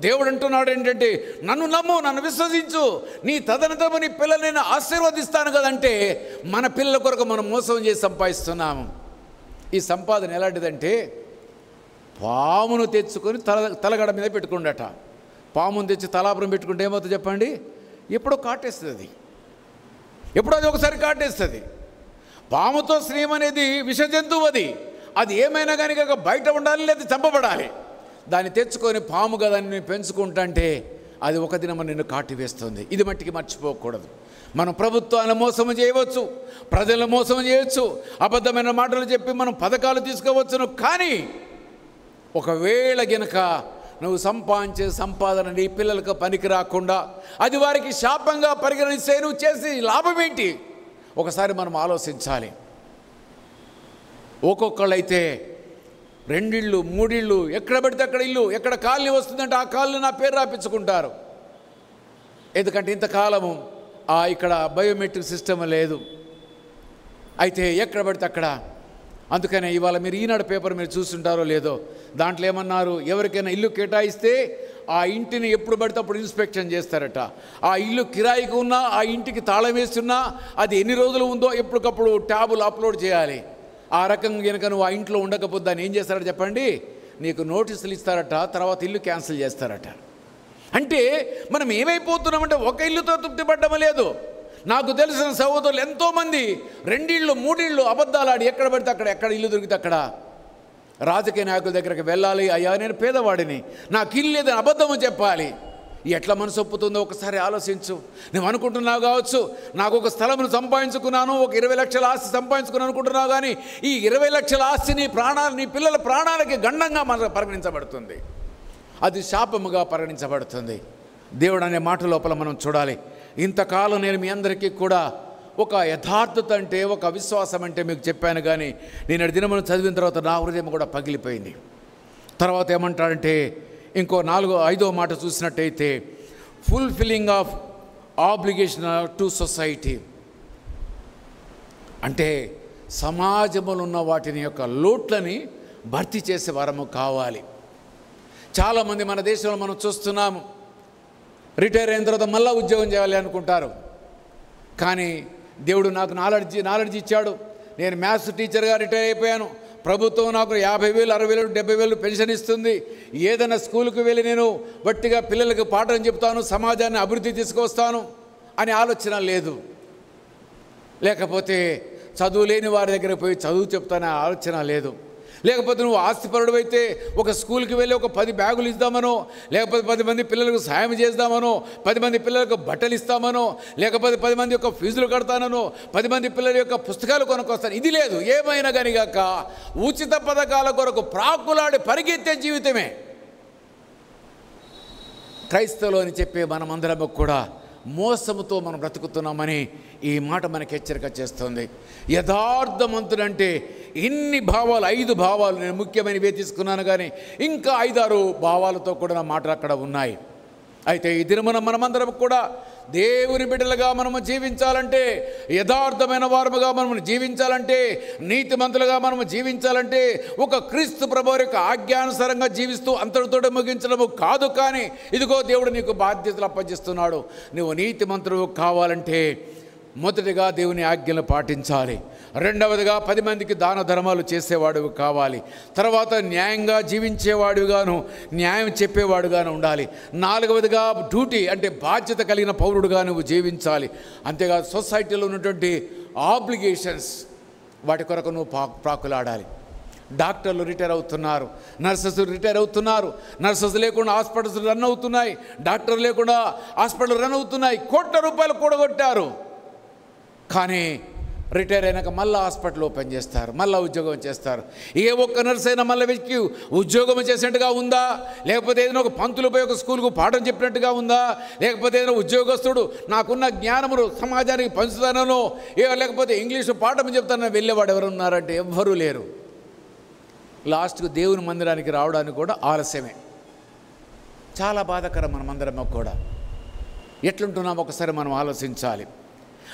దేవుడు అంటున్నాడు ఏంటంటే, నన్ను నమ్ము, నన్ను విశ్వసించు, నీ తదనంతరము నీ పిల్లల్ని నేను ఆశీర్వదిస్తాను కదంటే మన పిల్లల కొరకు మనం మోసం చేసి సంపాదిస్తున్నాము. ఈ సంపాదన ఎలాంటిదంటే, పామును తెచ్చుకొని తలగడ మీద పెట్టుకుండట. పామును తెచ్చి తలాపురం పెట్టుకుంటే ఏమవుతుంది చెప్పండి? ఎప్పుడో కాటేస్తుంది, ఎప్పుడో అది ఒకసారి కాటేస్తుంది. పాముతో స్నేహం అనేది విష జంతువు. అది ఏమైనా కానీ బయట ఉండాలి, లేదా చంపబడాలి. దాన్ని తెచ్చుకొని పాము కదా నేను పెంచుకుంటుంటే అది ఒక దినం నిన్ను కాటివేస్తుంది. ఇది మట్టికి మర్చిపోకూడదు. మనం ప్రభుత్వాన్ని మోసం చేయవచ్చు, ప్రజలను మోసం చేయవచ్చు, అబద్ధమైన మాటలు చెప్పి మనం పథకాలు తీసుకోవచ్చును. కానీ ఒకవేళ గనక నువ్వు సంపాదించే సంపాదన నీ పిల్లలకు పనికి రాకుండా అది వారికి శాపంగా పరిగణిస్తే నువ్వు చేసి లాభం ఏంటి? ఒకసారి మనం ఆలోచించాలి. ఒక్కొక్కళ్ళైతే 2 ఇళ్ళు 3 ఇళ్ళు, ఎక్కడ పడితే అక్కడ ఇల్లు, ఎక్కడ కాలనీ వస్తుందంటే ఆ కాలనీ నా పేరు రాపించుకుంటారు. ఎందుకంటే ఇంతకాలము ఇక్కడ బయోమెట్రిక్ సిస్టమ్ లేదు. అయితే ఎక్కడ పడితే అక్కడ. అందుకనే ఇవాళ మీరు ఈనాడు పేపర్ మీరు చూస్తుంటారో లేదో, దాంట్లో ఏమన్నారు, ఎవరికైనా ఇల్లు కేటాయిస్తే ఆ ఇంటిని ఎప్పుడు పడితే అప్పుడు ఇన్స్పెక్షన్ చేస్తారట. ఆ ఇల్లు కిరాయికి ఉన్నా, ఆ ఇంటికి తాళం వేస్తున్నా, అది ఎన్ని రోజులు ఉందో ఎప్పటికప్పుడు ట్యాబులు అప్లోడ్ చేయాలి. ఆ రకంగా కనుక నువ్వు ఆ ఇంట్లో ఉండకపోతే దాన్ని ఏం చేస్తారట చెప్పండి, నీకు నోటీసులు ఇస్తారట, తర్వాత ఇల్లు క్యాన్సిల్ చేస్తారట. అంటే మనం ఏమైపోతున్నామంటే ఒక ఇల్లుతో తృప్తి పడ్డం లేదు. నాకు తెలిసిన సహోదరులు ఎంతోమంది 2 ఇళ్ళు 3 ఇళ్ళు అబద్ధాలు ఆడి ఎక్కడ పడితే అక్కడ, ఎక్కడ ఇల్లు దొరికితే అక్కడ రాజకీయ నాయకుల దగ్గరికి వెళ్ళాలి. అయ్యా నేను పేదవాడిని, నాకు ఇల్లు లేదని అబద్ధము చెప్పాలి. ఎట్లా మనసు ఒప్పుతుందో ఒకసారి ఆలోచించు. నువ్వు అనుకుంటున్నావు కావచ్చు, నాకు ఒక స్థలమును సంపాదించుకున్నాను, ఒక 20 లక్షల ఆస్తి సంపాదించుకున్నాను అనుకుంటున్నావు. కానీ ఈ 20 లక్షల ఆస్తి నీ పిల్లల ప్రాణాలకి గండంగా మనకు పరిగణించబడుతుంది. అది శాపముగా పరిగణించబడుతుంది. దేవుడు అనే మాట లోపల మనం చూడాలి. ఇంతకాలం నేను మీ అందరికీ కూడా ఒక యథార్థత అంటే, ఒక విశ్వాసం అంటే మీకు చెప్పాను. కానీ నేను దినమును చదివిన తర్వాత నా హృదయం కూడా పగిలిపోయింది. తర్వాత ఏమంటాడంటే, ఇంకో 4-5వ మాట చూసినట్టయితే, fulfilling of obligation to society. అంటే సమాజంలో ఉన్న వాటిని యొక్క లోట్లని భర్తీ చేసే వారము కావాలి. చాలామంది మన దేశంలో మనం చూస్తున్నాము, రిటైర్ అయిన తర్వాత మళ్ళీ ఉద్యోగం చేయాలి అనుకుంటారు. కానీ దేవుడు నాకు నాలెడ్జ్ ఇచ్చాడు. నేను మ్యాథ్స్ టీచర్గా రిటైర్ అయిపోయాను. ప్రభుత్వం నాకు 50,000 60,000 70,000 పెన్షన్ ఇస్తుంది. ఏదైనా స్కూల్కి వెళ్ళి నేను బట్టిగా పిల్లలకు పాఠం చెప్తాను, సమాజాన్ని అభివృద్ధి తీసుకొస్తాను అని ఆలోచన లేదు. లేకపోతే చదువు లేని వారి దగ్గర పోయి చదువు చెప్తానే ఆలోచన లేదు. లేకపోతే నువ్వు ఆస్తిపరుడు అయితే ఒక స్కూల్కి వెళ్ళి ఒక 10 బ్యాగులు ఇద్దామనో, లేకపోతే 10 మంది పిల్లలకు సాయం చేద్దామనో, 10 మంది పిల్లలకు బట్టలు ఇస్తామనో, లేకపోతే 10 మంది యొక్క ఫీజులు కడతానో, 10 మంది పిల్లల యొక్క పుస్తకాలు కొనుక్కొస్తాను. ఇది లేదు. ఏమైనా కానీ కాక ఉచిత పథకాల కొరకు ప్రాకులాడి పరిగెత్తే జీవితమే క్రైస్తవులు అని చెప్పే మనమందరం కూడా మోసముతో మనం బ్రతుకుతున్నామని ఈ మాట మనకి హెచ్చరిక చేస్తుంది. యథార్థవంతుడంటే ఇన్ని భావాలు, 5 భావాలు నేను ముఖ్యమైనవే తీసుకున్నాను. కానీ ఇంకా 5-6 భావాలతో కూడా నా మాటలు అక్కడ ఉన్నాయి. అయితే ఈ దినమున మనమందరం కూడా దేవుని బిడ్డలుగా మనము జీవించాలంటే, యథార్థమైన వారముగా మనము జీవించాలంటే, నీతిమంతులుగా మనము జీవించాలంటే, ఒక క్రీస్తు ప్రభువు యొక్క ఆజ్ఞానుసారంగా జీవిస్తూ అంతటితో ముగించడము కాదు. కానీ ఇదిగో దేవుడు నీకు బాధ్యతలు అప్పగిస్తున్నాడు. నువ్వు నీతిమంతుడు కావాలంటే మొదటిగా దేవుని ఆజ్ఞలు పాటించాలి. రెండవదిగా 10 మందికి దాన ధర్మాలు చేసేవాడు కావాలి. తర్వాత న్యాయంగా జీవించేవాడుగాను, న్యాయం చెప్పేవాడుగాను ఉండాలి. 4వదిగా డ్యూటీ అంటే బాధ్యత కలిగిన పౌరుడుగా నువ్వు జీవించాలి. అంతేకాదు సొసైటీలో ఉన్నటువంటి ఆబ్లిగేషన్స్ వాటి కొరకు నువ్వు ప్రాకులాడాలి. డాక్టర్లు రిటైర్ అవుతున్నారు, నర్సెస్ రిటైర్ అవుతున్నారు. నర్సెస్ లేకుండా హాస్పిటల్స్ రన్ అవుతున్నాయి, డాక్టర్ లేకుండా హాస్పిటల్ రన్ అవుతున్నాయి. కోట్ల రూపాయలు కూడగొట్టారు. కానీ రిటైర్ అయినాక మళ్ళీ హాస్పిటల్ ఓపెన్ చేస్తారు, మళ్ళీ ఉద్యోగం చేస్తారు. ఏ ఒక్క నర్స్ అయినా మళ్ళీ వెతికి ఉద్యోగం చేసినట్టుగా ఉందా? లేకపోతే ఏదైనా ఒక పంతులు పోయి ఒక స్కూల్కు పాఠం చెప్పినట్టుగా ఉందా? లేకపోతే ఏదైనా ఉద్యోగస్తుడు నాకున్న జ్ఞానమును సమాజానికి పంచుతానో, లేకపోతే ఇంగ్లీషు పాఠం చెప్తానని వెళ్ళేవాడు ఎవరు ఉన్నారంటే ఎవ్వరూ లేరు. లాస్ట్కు దేవుని మందిరానికి రావడానికి కూడా ఆలస్యమే. చాలా బాధాకరం. మనమందరం కూడా ఎట్లుంటున్నామో ఒకసారి మనం ఆలోచించాలి.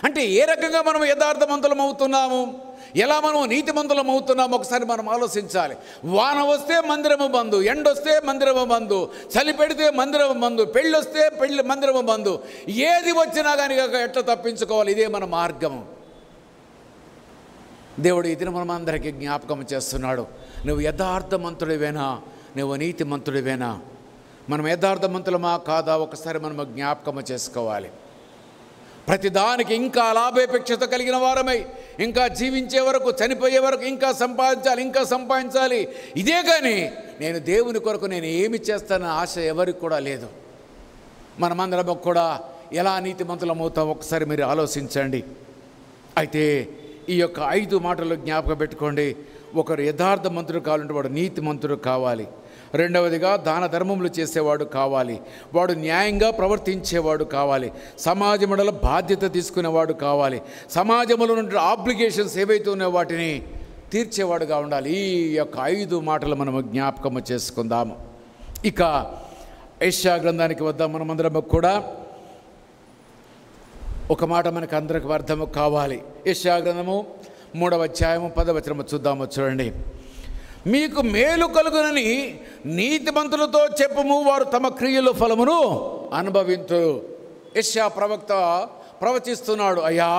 అంటే ఏ రకంగా మనం యథార్థవంతులం అవుతున్నాము, ఎలా మనం నీతిమంతులం అవుతున్నాము ఒకసారి మనం ఆలోచించాలి. వాన వస్తే మందిరము బంధు, ఎండొస్తే మందిరము బంధు, చలి పెడితే మందిరము బంధు, పెళ్ళి వస్తే మందిరము బంధు. ఏది వచ్చినా కానీ ఎట్లా తప్పించుకోవాలి? ఇదే మన మార్గము. దేవుడు ఈ దినం మనందరికీ జ్ఞాపకం చేస్తున్నాడు. నువ్వు యథార్థమంతుడివేనా, నువ్వు నీతిమంతుడివేనా? మనం యథార్థమంతులమా కాదా ఒకసారి మనం జ్ఞాపకం చేసుకోవాలి. ప్రతిదానికి ఇంకా లాభాపేక్షత కలిగిన వారమై ఇంకా జీవించే వరకు, చనిపోయే వరకు ఇంకా సంపాదించాలి. ఇదే కానీ నేను దేవుని కొరకు నేను ఏమి చేస్తానన్న ఆశ ఎవరికి కూడా లేదు. మనమందరం కూడా ఎలా నీతిమంతులమవుతాం ఒకసారి మీరు ఆలోచించండి. అయితే ఈ యొక్క 5 మాటలు జ్ఞాపకం పెట్టుకోండి. ఒకరు యథార్థమంతుడు కావాలంటే వాడు నీతిమంతుడు కావాలి. రెండవదిగా దాన ధర్మములు చేసేవాడు కావాలి. వాడు న్యాయంగా ప్రవర్తించేవాడు కావాలి. సమాజములో బాధ్యత తీసుకునేవాడు కావాలి. సమాజంలో నుండి ఆబ్లిగేషన్స్ ఏవైతే ఉన్నాయో వాటిని తీర్చేవాడుగా ఉండాలి. ఈ యొక్క 5 మాటలు మనము జ్ఞాపకము చేసుకుందాము. ఇక యెషయా గ్రంథానికి వద్దాం. మనమందరం కూడా ఒక మాట మనకు అందరికి అర్థము కావాలి. యెషయా గ్రంథము 3వ అధ్యాయము 10వ వచనము చూద్దాము. చూడండి. మీకు మేలు కలుగునని నీతిమంతులతో చెప్పుము, వారు తమ క్రియల ఫలమును అనుభవింతురు. యెషయా ప్రవక్త ప్రవచిస్తున్నాడు. అయ్యా,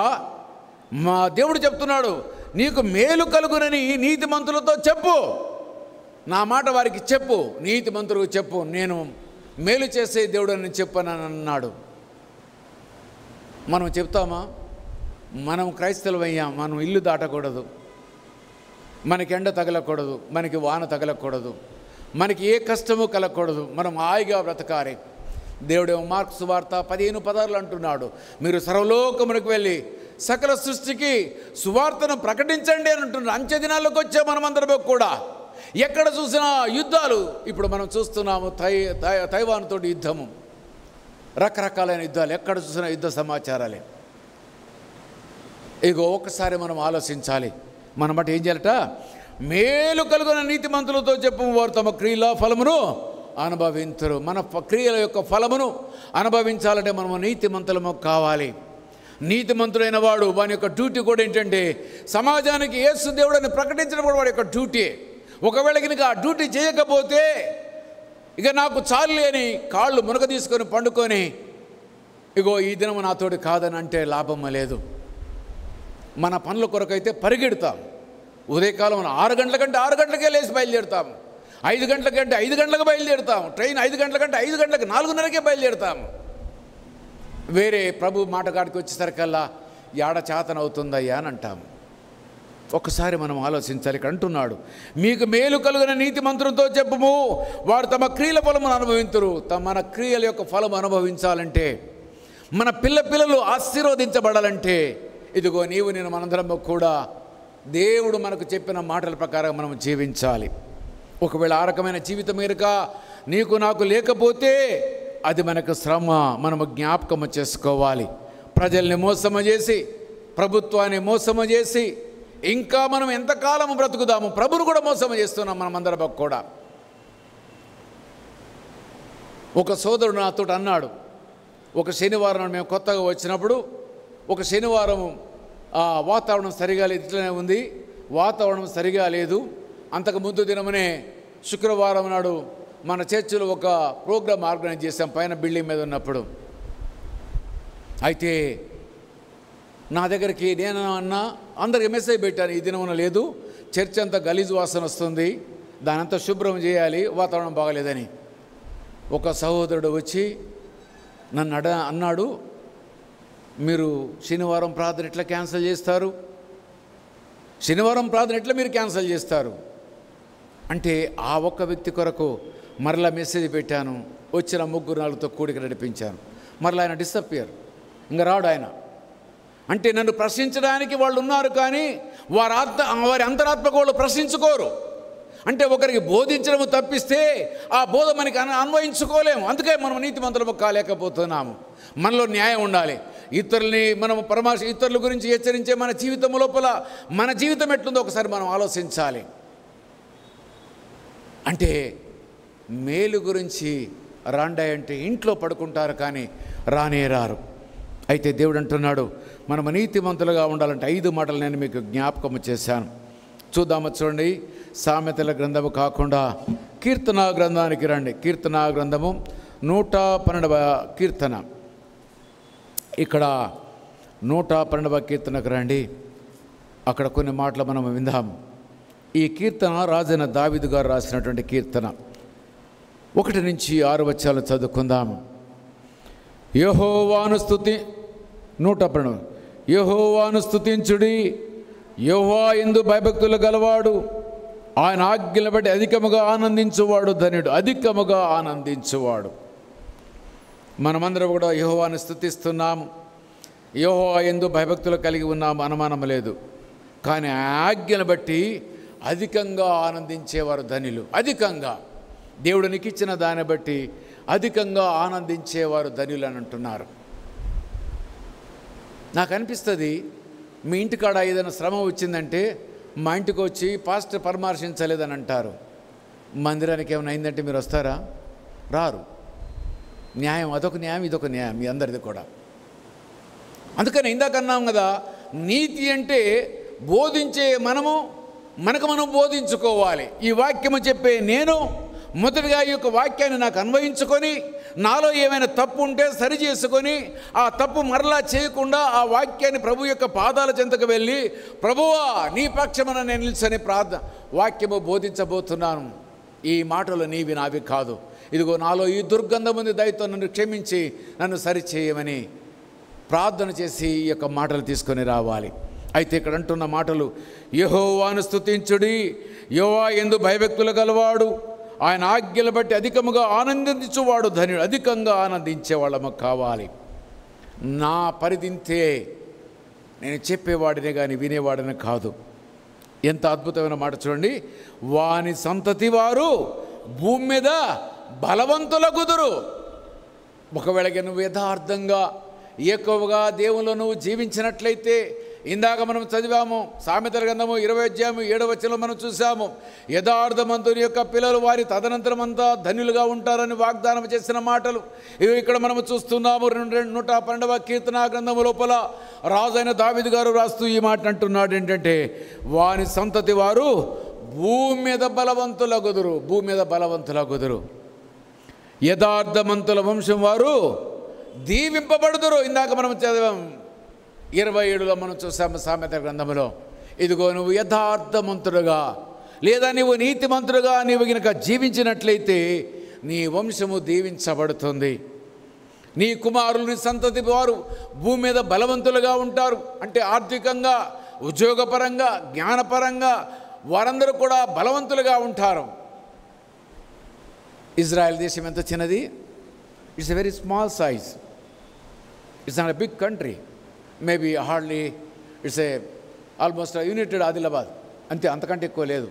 మా దేవుడు చెప్తున్నాడు, నీకు మేలు కలుగునని నీతిమంతులతో చెప్పు. నా మాట వారికి చెప్పు, నీతిమంతులకు చెప్పు, నేను మేలు చేసే దేవుడు అని చెప్పనని అన్నాడు. మనం చెప్తామా? మనం క్రైస్తవులమయ్యాం, మనం ఇల్లు దాటకూడదు, మనకి ఎండ తగలకూడదు, మనకి వాన తగలకూడదు, మనకి ఏ కష్టము కలగకూడదు, మనం హాయిగా బ్రతకాలి. దేవుడేమో మార్కు సువార్త 15:16 అంటున్నాడు, మీరు సర్వలోకమునకు వెళ్ళి సకల సృష్టికి సువార్తను ప్రకటించండి అని అంటున్నాడు. అంచె దినాల్లోకి వచ్చే మనమందరం కూడా ఎక్కడ చూసినా యుద్ధాలు. ఇప్పుడు మనం చూస్తున్నాము తైవాన్ తోటి యుద్ధము, రకరకాలైన యుద్ధాలు, ఎక్కడ చూసినా యుద్ధ సమాచారాలే. ఇగో ఒకసారి మనం ఆలోచించాలి. మనం బట్టి ఏం చేయాలట? మేలు కలుగున నీతిమంతులతో చెప్పు, వారు తమ క్రియల ఫలమును అనుభవించరు. మన క్రియల యొక్క ఫలమును అనుభవించాలంటే మనము నీతిమంతులము కావాలి. నీతిమంతుడైన వాడు వాని యొక్క డ్యూటీ కూడా ఏంటంటే సమాజానికి యేసు దేవుడని ప్రకటించడం కూడా వాడి యొక్క డ్యూటీ. ఒకవేళ కనుక ఆ డ్యూటీ చేయకపోతే ఇక నాకు చాలు అని కాళ్ళు మునగ తీసుకొని పండుకొని ఇగో ఈ దినము నాతోటి కాదని అంటే లాభం లేదు. మన పనుల కొరకైతే పరిగెడతాం. ఉదయకాలం 6 గంటల కంటే 6 గంటలకే లేచి బయలుదేరుతాం. 5 గంటల కంటే 5 గంటలకు బయలుదేరుతాం. ట్రైన్ 5 గంటల కంటే 5 గంటలకు 4:30కే బయలుదేరుతాం. వేరే ప్రభు మాటగాడికి వచ్చేసరికల్లా ఏడ చేతన అవుతుందయ్యా అని అంటాం. ఒక్కసారి మనం ఆలోచించాలి. ఇక్కడ అంటున్నాడు, మీకు మేలు కలుగున నీతిమంతులతో చెప్పుము, వారు తమ క్రియల ఫలమును అనుభవింతురు. మన క్రియల యొక్క ఫలం అనుభవించాలంటే, మన పిల్లలు ఆశీర్వదించబడాలంటే, ఇదిగో నీవు నేను మనందరం కూడా దేవుడు మనకు చెప్పిన మాటల ప్రకారం మనం జీవించాలి. ఒకవేళ ఆ రకమైన జీవితం కనుక నీకు నాకు లేకపోతే అది మనకు శ్రమ. మనము జ్ఞాపకము చేసుకోవాలి. ప్రజల్ని మోసము చేసి, ప్రభుత్వాన్ని మోసము చేసి ఇంకా మనం ఎంతకాలము బ్రతుకుదాము? ప్రభును కూడా మోసము చేస్తున్నాం మనమందరం కూడా. ఒక సోదరుడు నాతో అన్నాడు, ఒక శనివారం మేము కొత్తగా వచ్చినప్పుడు ఒక శనివారం వాతావరణం సరిగా లేదు, ఇట్లనే ఉంది, వాతావరణం సరిగా లేదు. అంతకు ముందు దినమునే శుక్రవారం నాడు మన చర్చిలో ఒక ప్రోగ్రాం ఆర్గనైజ్ చేశాం పైన బిల్డింగ్ మీద ఉన్నప్పుడు. అయితే నా దగ్గరికి నేను అన్నా అందరికి మెసేజ్ పెట్టాను, ఈ దినమున లేదు, చర్చ్ అంతా గలీజు వాసన వస్తుంది, దానంతా శుభ్రం చేయాలి, వాతావరణం బాగలేదని. ఒక సహోదరుడు వచ్చి నన్ను అన్నాడు, మీరు శనివారం ప్రార్థన ఎట్లా క్యాన్సిల్ చేస్తారు? శనివారం ప్రార్థన ఎట్లా మీరు క్యాన్సిల్ చేస్తారు అంటే ఆ ఒక్క వ్యక్తి కొరకు మరలా మెసేజ్ పెట్టాను. వచ్చిన 3-4తో కూడిక నడిపించాను. మరలా ఆయన డిసప్పియర్, ఇంకా రాడు ఆయన. అంటే నన్ను ప్రశ్నించడానికి వాళ్ళు ఉన్నారు, కానీ వారి అంతరాత్మకు వాళ్ళు ప్రశ్నించుకోరు. అంటే ఒకరికి బోధించడము తప్పిస్తే ఆ బోధ మనకి అన్వయించుకోలేము. అందుకే మనం నీతిమంతులము కాలేకపోతున్నాము. మనలో న్యాయం ఉండాలి. ఇతరుల గురించి హెచ్చరించే మన జీవితం లోపల మన జీవితం ఎట్లుందో ఒకసారి మనం ఆలోచించాలి. అంటే మేలు గురించి రాండాయి అంటే ఇంట్లో పడుకుంటారు కానీ రానే రారు. అయితే దేవుడు అంటున్నాడు, మనం నీతిమంతులుగా ఉండాలంటే 5 మాటలు నేను మీకు జ్ఞాపకం చేశాను. చూద్దాము. చూడండి, సామెతల గ్రంథము కాకుండా కీర్తనా గ్రంథానికి రండి. కీర్తనా గ్రంథము 112వ కీర్తన. ఇక్కడ 112వ కీర్తనకు రండి. అక్కడ కొన్ని మాటలు మనం విందాం. ఈ కీర్తన రాజైన దావీదు గారు రాసినటువంటి కీర్తన. 1 నుంచి 6 వచనాలు చదువుకుందాం. యెహోవాను 112 యెహోవాను స్తుతించుడి, యెహోవా యందు భయభక్తులు గలవాడు, ఆయన ఆజ్ఞల బట్టి అధికముగా ఆనందించువాడు ధన్యుడు. అధికముగా ఆనందించువాడు. మనమందరం కూడా యెహోవాను స్తుతిస్తున్నాము, యెహోవా యందు భయభక్తులు కలిగి ఉన్నాము, అనుమానం లేదు. కానీ ఆజ్ఞను బట్టి అధికంగా ఆనందించేవారు ధన్యులు. అధికంగా దేవుడు నీకు ఇచ్చిన దాన్ని బట్టి అధికంగా ఆనందించేవారు ధన్యులు అని అంటున్నారు. నాకు అనిపిస్తుంది, మీ ఇంటికాడ ఏదైనా శ్రమ వచ్చిందంటే మా ఇంటికి వచ్చి పాస్టర్ పరామర్శించలేదని అంటారు. మందిరానికి ఏమైనా అయిందంటే మీరు వస్తారా? రారు. న్యాయం, అదొక న్యాయం, ఇదొక న్యాయం, మీ అందరిది కూడా. అందుకని ఇందాక అన్నాం కదా, నీతి అంటే బోధించే మనకు మనం బోధించుకోవాలి. ఈ వాక్యము చెప్పే నేను మొదటిగా ఈ యొక్క వాక్యాన్ని నాకు అన్వయించుకొని, నాలో ఏమైనా తప్పు ఉంటే సరి చేసుకొని, ఆ తప్పు మరలా చేయకుండా ఆ వాక్యాన్ని ప్రభు యొక్క పాదాల చెంతకు వెళ్ళి, ప్రభువా నీ పక్షమున నేను నిలిచని వాక్యము బోధించబోతున్నాను. ఈ మాటలు నీవి నావి కాదు. ఇదిగో నాలో ఈ దుర్గంధం ఉంది, దయతో నన్ను క్షమించి నన్ను సరిచేయమని ప్రార్థన చేసి ఈ యొక్క మాటలు తీసుకొని రావాలి. అయితే ఇక్కడ అంటున్న మాటలు, యెహోవాను స్తుతించుడి, యెహోవా యందు భయభక్తులు గలవాడు, ఆయన ఆజ్ఞలు బట్టి అధికముగా ఆనందించువాడు ధన్యుడు. అధికంగా ఆనందించేవాళ్ళము కావాలి. నా పరిధింతే, నేను చెప్పేవాడినే కానీ వినేవాడిని కాదు. ఎంత అద్భుతమైన మాట చూడండి. వాని సంతతి వారు భూమి మీద బలవంతులగుదురు. ఒకవేళ నువ్వు యథార్థంగా ఎక్కువగా దేవునిలో నువ్వు జీవించినట్లయితే, ఇందాక మనం చదివాము సామెతల గ్రంథము 20:7 మనం చూసాము, యథార్థమంతుని యొక్క పిల్లలు వారి తదనంతరం అంతా ధన్యులుగా ఉంటారని వాగ్దానం చేసిన మాటలు ఇవి ఇక్కడ మనము చూస్తున్నాము. 112వ కీర్తన గ్రంథము లోపల రాజైన దావీదు గారు రాస్తూ ఈ మాట అంటున్నాడు ఏంటంటే, వాని సంతతి వారు భూమి మీద బలవంతులగుదురు. భూమి మీద బలవంతులగుదురు. యథార్థమంతుల వంశం వారు దీవింపబడుదురు. ఇందాక మనం చదివాం 27లో మనం చూసాము సామెత గ్రంథంలో. ఇదిగో నువ్వు యథార్థమంతుడుగా లేదా నువ్వు నీతిమంతుడుగా నీవు గనుక జీవించినట్లయితే నీ వంశము దీవించబడుతుంది. నీ కుమారులు, నీ సంతతి వారు భూమి మీద బలవంతులుగా ఉంటారు. అంటే ఆర్థికంగా, ఉద్యోగపరంగా, జ్ఞానపరంగా వారందరూ కూడా బలవంతులుగా ఉంటారు. ఇజ్రాయెల్ దేశం ఎంత చిన్నది, it's a very small size, it's not a big country, maybe hardly it's a almost united Adilabad, అంతే, అంతకంటే ఎక్కువ లేదు.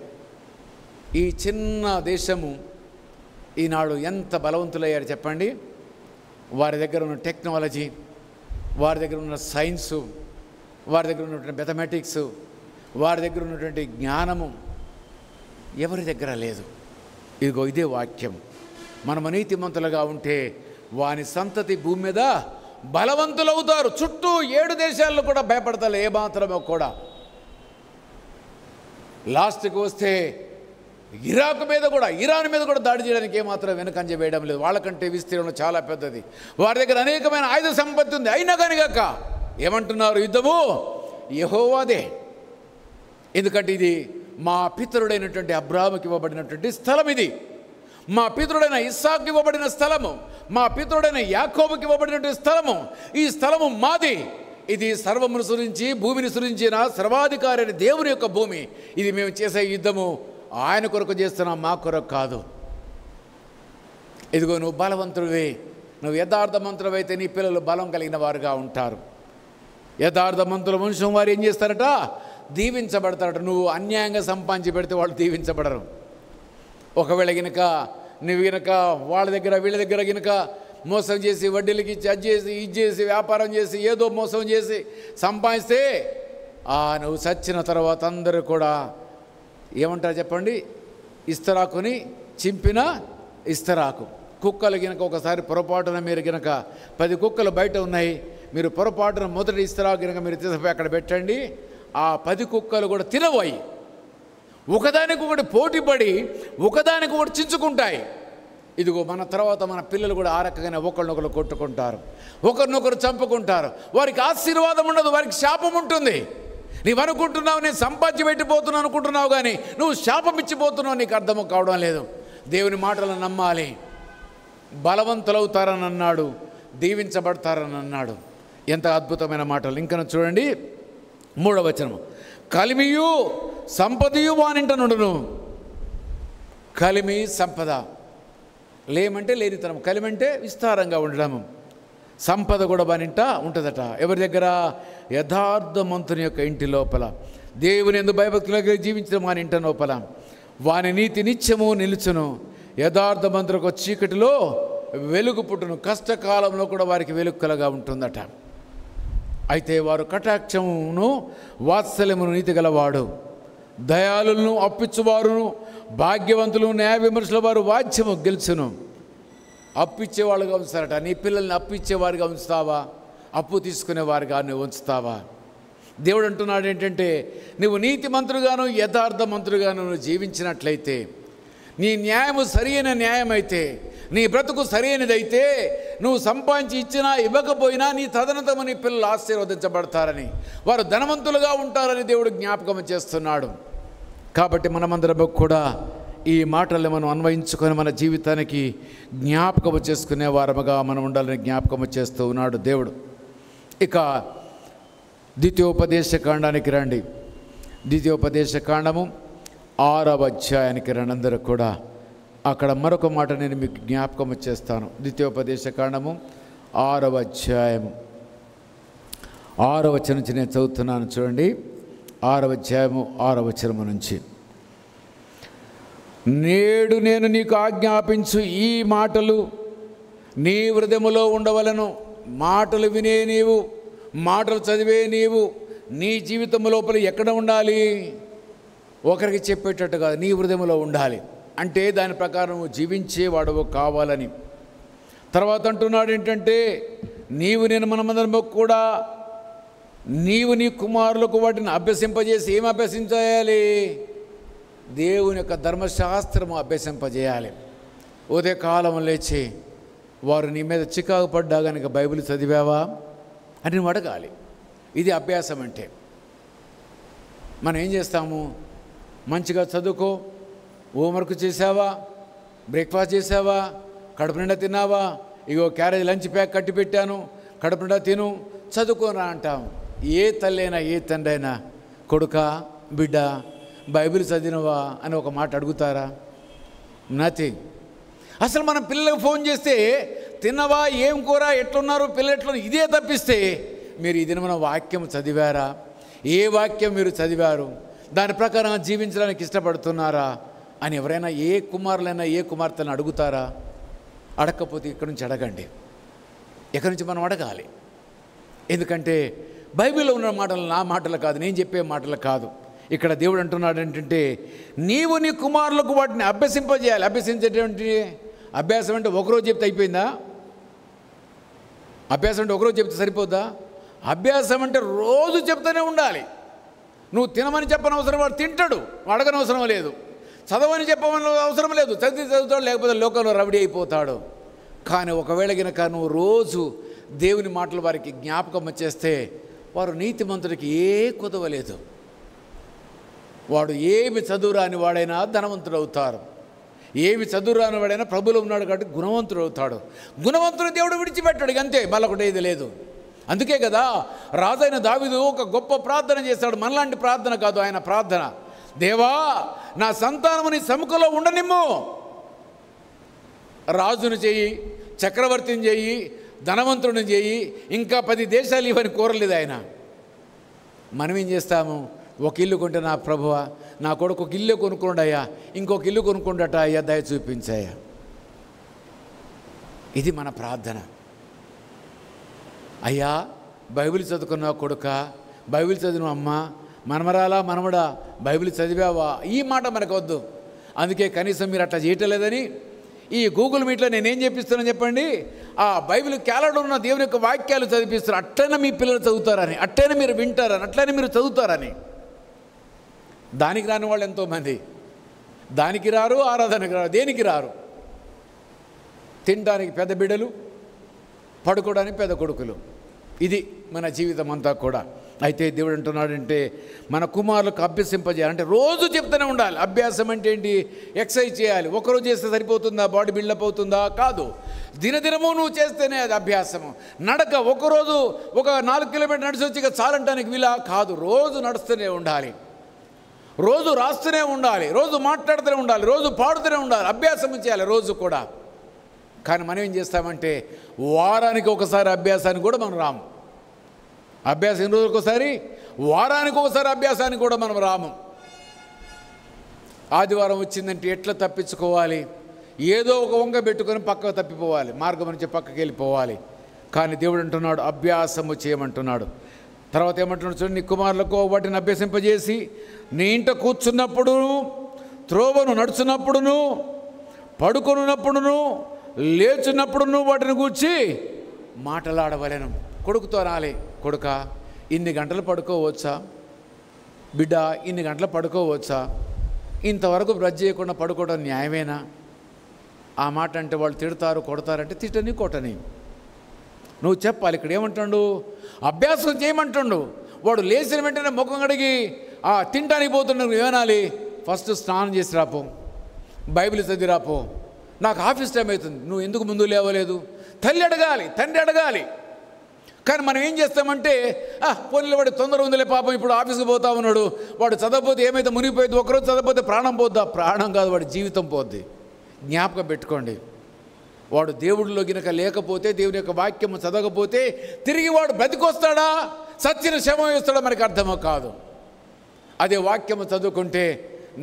ఈ చిన్న దేశము ఈనాడు ఎంత బలవంతులయ్యారు చెప్పండి. వారి దగ్గర ఉన్న టెక్నాలజీ, వారి దగ్గర ఉన్న సైన్సు, వారి దగ్గర ఉన్నటువంటి మ్యాథమెటిక్స్, వారి దగ్గర ఉన్నటువంటి జ్ఞానము ఎవరి దగ్గర లేదు. ఇదిగో ఇదే వాక్యం. మనము నీతిమంతులుగా ఉంటే వాని సంతతి భూమి మీద బలవంతులవుతారు. చుట్టూ 7 దేశాల్లో కూడా భయపడతారు ఏమాత్రమో కూడా. లాస్ట్కి వస్తే ఇరాన్ మీద కూడా దాడి చేయడానికి ఏమాత్రం వెనుకంజ వేయడం లేదు. వాళ్ళకంటే విస్తీర్ణం చాలా పెద్దది. వారి దగ్గర అనేకమైన ఆయుధ సంపత్తి ఉంది. అయినా కానీ కాక ఏమంటున్నారు, యుద్ధము యెహోవాదే. ఎందుకంటే ఇది మా పితరుడైనటువంటి అబ్రాహాముకి ఇవ్వబడినటువంటి స్థలం. ఇది మా పితరుడైన ఇస్సాకుకి ఇవ్వబడిన స్థలము, మా పితరుడైన యాకోబుకి ఇవ్వబడినటువంటి స్థలము. ఈ స్థలము మాది. ఇది సర్వమును సృజించి భూమిని సృజించిన సర్వాధికారి అయిన దేవుని యొక్క భూమి. ఇది మేము చేసే యుద్ధము ఆయన కొరకు చేస్తున్నాం, మా కొరకు కాదు. ఇదిగో నువ్వు బలవంతుడివే, నువ్వు యథార్థమంతుడవైతే నీ పిల్లలు బలం కలిగిన వారుగా ఉంటారు. యథార్థమంతుల వంశం వారు ఏం చేస్తారట, దీవించబడతారట. నువ్వు అన్యాయంగా సంపాదించి పెడితే వాళ్ళు దీవించబడరు. ఒకవేళ గినక నువ్వు గినక వాళ్ళ దగ్గర వీళ్ళ దగ్గర గినక మోసం చేసి వడ్డీలకి ఇచ్చి అది చేసి ఇది చేసి వ్యాపారం చేసి ఏదో మోసం చేసి సంపాదిస్తే నువ్వు చచ్చిన తర్వాత అందరూ కూడా ఏమంటారు చెప్పండి, ఇస్తరాకుని చింపిన ఇస్తరాకు. కుక్కలు గినక ఒకసారి పొరపాటున మీరు గినక 10 కుక్కలు బయట ఉన్నాయి, మీరు పొరపాటున మొదటి ఇస్తరాకు గినక మీరు తీసుకుపోయి అక్కడ పెట్టండి, ఆ 10 కుక్కలు కూడా తినబోయి ఒకదానికొకటి పోటీపడి ఒకదానికొకటి చించుకుంటాయి. ఇదిగో మన తర్వాత మన పిల్లలు కూడా ఆ రకంగానే ఒకరినొకరు కొట్టుకుంటారు, ఒకరినొకరు చంపుకుంటారు. వారికి ఆశీర్వాదం ఉండదు, వారికి శాపం ఉంటుంది. నీవు అనుకుంటున్నావు నేను సంపాదించి పెట్టిపోతున్నావు అనుకుంటున్నావు, కానీ నువ్వు శాపం ఇచ్చిపోతున్నావు, నీకు అర్థం కావడం లేదు. దేవుని మాటలను నమ్మాలి. బలవంతులవుతారని అన్నాడు, దీవించబడతారని అన్నాడు. ఎంత అద్భుతమైన మాటలు. ఇంకా చూడండి 3వ వచనం, కలిమియు సంపదయు వానింట నుండును. కలిమి సంపద, లేమంటే లేనితనం, కలిమంటే విస్తారంగా ఉండడము, సంపద కూడా వానింట ఉంటుందట. ఎవరి దగ్గర? యథార్థమంతుని యొక్క ఇంటి లోపల. దేవుని యందు భయభక్తులుగా జీవించిన వాని ఇంట లోపల వాని నీతి నిత్యము నిలుచును. యథార్థమంతులకు చీకటిలో వెలుగు పుట్టును. కష్టకాలంలో కూడా వారికి వెలుగు కలగా ఉంటుందట. అయితే వారు కటాక్షమును వాత్సల్యమును నీతి గలవాడు, దయాళులను అప్పిచ్చువారును భాగ్యవంతులు న్యాయ విమర్శల వారు వాద్యము గెలుచును. అప్పిచ్చేవాళ్ళుగా ఉంచుతారట. నీ పిల్లల్ని అప్పిచ్చేవారిగా ఉంచుతావా? అప్పు తీసుకునేవారిగా నువ్వు ఉంచుతావా? దేవుడు అంటున్నాడు ఏంటంటే, నువ్వు నీతిమంతుడుగాను యథార్థమంతుడుగాను నువ్వు జీవించినట్లయితే, నీ న్యాయము సరైన న్యాయం అయితే, నీ బ్రతుకు సరైనదైతే, నువ్వు సంపాదించి ఇచ్చినా ఇవ్వకపోయినా నీ తదనంతము నీ పిల్లలు ఆశీర్వదించబడతారని, వారు ధనవంతులుగా ఉంటారని దేవుడు జ్ఞాపకం చేస్తున్నాడు. కాబట్టి మనమందరం కూడా ఈ మాటల్ని మనం అన్వయించుకొని మన జీవితానికి జ్ఞాపకము చేసుకునే వారముగా మనం ఉండాలని జ్ఞాపకము చేస్తూ ఉన్నాడు దేవుడు. ఇక ద్వితీయోపదేశకాండానికి రండి. ద్వితీయోపదేశకాండము 6వ అధ్యాయానికి రండి అందరూ కూడా. అక్కడ మరొక మాట నేను మీకు జ్ఞాపకము చేస్తాను. ద్వితీయోపదేశకాండము 6వ అధ్యాయము 6వ వచనం నుంచి నేను చదువుతున్నాను. చూడండి, 6వ అధ్యాయము 6వ వచనం నుంచి. నేడు నేను నీకు ఆజ్ఞాపించు ఈ మాటలు నీ హృదయములో ఉండవలను. మాటలు వినే నీవు, మాటలు చదివే నీవు నీ జీవితం లోపల ఎక్కడ ఉండాలి? ఒకరికి చెప్పేటట్టు కాదు, నీ హృదయంలో ఉండాలి. అంటే దాని ప్రకారం జీవించేవాడవు కావాలని. తర్వాత అంటున్నాడు ఏంటంటే, నీవు నేను మనమందరం కూడా నీవు నీ కుమారులకు వాటిని అభ్యసింపజేసి ఏం అభ్యసించాలి? దేవుని యొక్క ధర్మశాస్త్రము అభ్యసింపజేయాలి. ఉదయకాలం లేచి వారు నీ మీద చికాకు పడ్డా కనుక బైబిల్ చదివావా అని నువ్వు అడగాలి. ఇది అభ్యాసం అంటే. మనం ఏం చేస్తాము? మంచిగా చదువుకో, హోంవర్క్ చేసావా, బ్రేక్ఫాస్ట్ చేసావా, కడుపు నిండా తిన్నావా, ఇగో క్యారేజ్ లంచ్ ప్యాక్ కట్టి పెట్టాను, కడుపు నిండా తిను, చదువుకోరా అంటాం. ఏ తల్లి అయినా ఏ తండ్రి అయినా కొడుక బిడ్డ బైబిల్ చదివినవా అని ఒక మాట అడుగుతారా? నథింగ్. అసలు మనం పిల్లలకు ఫోన్ చేస్తే తిన్నవా, ఏం కూర, ఎట్లున్నారు, పిల్లలు ఎట్లున్నారు, ఇదే తప్పిస్తే మీరు ఈ దినమున వాక్యం చదివారా? ఏ వాక్యం మీరు చదివారు? దాని ప్రకారం జీవించడానికి ఇష్టపడుతున్నారా అని ఎవరైనా ఏ కుమారులైనా ఏ కుమార్తెను అడుగుతారా? అడగకపోతే ఇక్కడి నుంచి అడగండి. ఎక్కడి నుంచి మనం అడగాలి. ఎందుకంటే బైబిల్లో ఉన్న మాటలు నా మాటలు కాదు, నేను చెప్పే మాటలు కాదు. ఇక్కడ దేవుడు అంటున్నాడు ఏంటంటే, నీవు నీ కుమారులకు వాటిని అభ్యసింపజేయాలి. అభ్యసించేటువంటి అభ్యాసం అంటే ఒకరోజు చెప్తే అయిపోయిందా? అభ్యాసం అంటే ఒకరోజు చెప్తే సరిపోద్దా? అభ్యాసం అంటే రోజు చెప్తూనే ఉండాలి. నువ్వు తినమని చెప్పని అవసరం, వాడు తింటాడు, అడగని అవసరం లేదు. చదవని చెప్పమని అవసరం లేదు, చదువుతాడు, లేకపోతే లోకంలో రవిడి అయిపోతాడు. కానీ ఒకవేళ కనుక నువ్వు రోజు దేవుని మాటలు వారికి జ్ఞాపకం వచ్చేస్తే వారు నీతిమంతుడికి ఏ కుదవలేదు. వాడు ఏమి చదువురాని వాడైనా ధనవంతుడు అవుతారు, ఏమి చదువురాని వాడైనా ప్రభువులో ఉన్నాడు కాబట్టి గుణవంతుడు అవుతాడు. గుణవంతుడు దేవుడు విడిచిపెట్టాడు, అంతే, మళ్ళొకటి ఏది లేదు. అందుకే కదా రాజైన దావీదు ఒక గొప్ప ప్రార్థన చేశాడు. మనలాంటి ప్రార్థన కాదు ఆయన ప్రార్థన. దేవా, నా సంతానము నీ సముఖంలో ఉండనిమ్ము. రాజును చెయ్యి, చక్రవర్తిని చెయ్యి, ధనవంతుడిని చెయ్యి, ఇంకా 10 దేశాలు ఇవన్నీ కోరలేదు ఆయన. మనం ఏం చేస్తాము? ఒక ఇల్లు కొంటే, నా ప్రభువా నా కొడుకు ఒక ఇల్లు కొనుక్కోండయ్యా, ఇంకొక ఇల్లు కొనుక్కోండట అయ్యా, దయ చూపించాయా. ఇది మన ప్రార్థన. అయ్యా, బైబిల్ చదువుకున్న కొడుక, బైబిల్ చదివిన అమ్మ, మనమరాలా మనమడా బైబిల్ చదివావా, ఈ మాట మనకు వద్దు. అందుకే కనీసం మీరు అట్లా చేయటం లేదని ఈ గూగుల్ మీట్లో నేనేం చెప్పిస్తున్నాను చెప్పండి, ఆ బైబిల్ క్యాలెండర్ ఉన్న దేవుని యొక్క వాక్యాలు చదివిస్తున్నారు. అట్లనే మీ పిల్లలు చదువుతారని, అట్లనే మీరు వింటారని, అట్లనే మీరు చదువుతారని. దానికి రాని వాళ్ళు ఎంతోమంది దానికి రారు, ఆరాధనకి రారు, దేనికి రారు. తినడానికి పెద్ద బిడ్డలు, పడుకోవడానికి పెద్ద కొడుకులు. ఇది మన జీవితం అంతా కూడా. అయితే దేవుడు అంటున్నాడంటే మన కుమారులకు అభ్యసింపజేయాలి. అంటే రోజు చెప్తూనే ఉండాలి. అభ్యాసం అంటే ఏంటి? ఎక్సర్సైజ్ చేయాలి. ఒకరోజు చేస్తే సరిపోతుందా? బాడీ బిల్డప్ అవుతుందా? కాదు. దినదినము నువ్వు చేస్తేనే అది అభ్యాసము. నడక ఒకరోజు ఒక 4 కిలోమీటర్లు నడిచి వచ్చి ఇక చాలంటానికి వీలా కాదు. రోజు నడుస్తూనే ఉండాలి, రోజు రాస్తూనే ఉండాలి, రోజు మాట్లాడుతూనే ఉండాలి, రోజు పాడుతూనే ఉండాలి, అభ్యాసం చేయాలి రోజు కూడా. కానీ మనం ఏం చేస్తామంటే వారానికి ఒకసారి అభ్యాసానికి కూడా మనం రాము. అభ్యాసం ఎన్ని రోజులకు ఒకసారి? వారానికి ఒకసారి అభ్యాసానికి కూడా మనం రాము. ఆదివారం వచ్చిందంటే ఎట్లా తప్పించుకోవాలి? ఏదో ఒక వంగ పెట్టుకొని పక్కకు తప్పిపోవాలి, మార్గం నుంచి పక్కకి వెళ్ళిపోవాలి. కానీ దేవుడు అంటున్నాడు అభ్యాసము చేయమంటున్నాడు. తర్వాత ఏమంటున్నాడు చూడండి, నీ కుమారులకు వాటిని అభ్యసింపజేసి నీ ఇంట కూర్చున్నప్పుడును, త్రోవను నడుచున్నప్పుడును, పడుకొనున్నప్పుడును, లేచున్నప్పుడును వాటిని గూర్చి మాట్లాడవలెను. కొడుకుతో రాలే, కొడుక ఇన్ని గంటలు పడుకోవచ్చా? బిడ్డ ఇన్ని గంటలు పడుకోవచ్చా? ఇంతవరకు బ్రష్ చేయకుండా పడుకోవడం న్యాయమేనా? ఆ మాట అంటే వాళ్ళు తిడతారు, కొడతారంటే తిట్టని కొట్టని నువ్వు చెప్పాలి. ఇక్కడ ఏమంటాడు? అభ్యాసం చేయమంటుండు. వాడు లేచిన వెంటనే ముఖం కడిగి తింటానికి పోతున్నాడు, నువ్వు ఏమనాలి? ఫస్ట్ స్నానం చేసి రాపో, బైబిల్ చదివి రాపో, నాకు ఆఫీస్ టైం అవుతుంది, నువ్వు ఎందుకు ముందు లేవలేదు? తల్లి అడగాలి, తండ్రి అడగాలి. కానీ మనం ఏం చేస్తామంటే పోనీ వాడు తొందర ఉందిలే పాపం, ఇప్పుడు ఆఫీస్కి పోతా ఉన్నాడు, వాడు చదవకపోతే ఏమైతే మునిగిపోయింది, ఒకరోజు చదవకపోతే ప్రాణం పోద్దా? ప్రాణం కాదు, వాడి జీవితం పోద్ది. జ్ఞాపకం పెట్టుకోండి. వాడు దేవుడిలో గినక లేకపోతే, దేవుని యొక్క వాక్యము చదవకపోతే తిరిగి వాడు బ్రతికొస్తాడా, సత్యన శవం వేస్తాడా మనకు అర్థమో కాదు. అదే వాక్యము చదువుకుంటే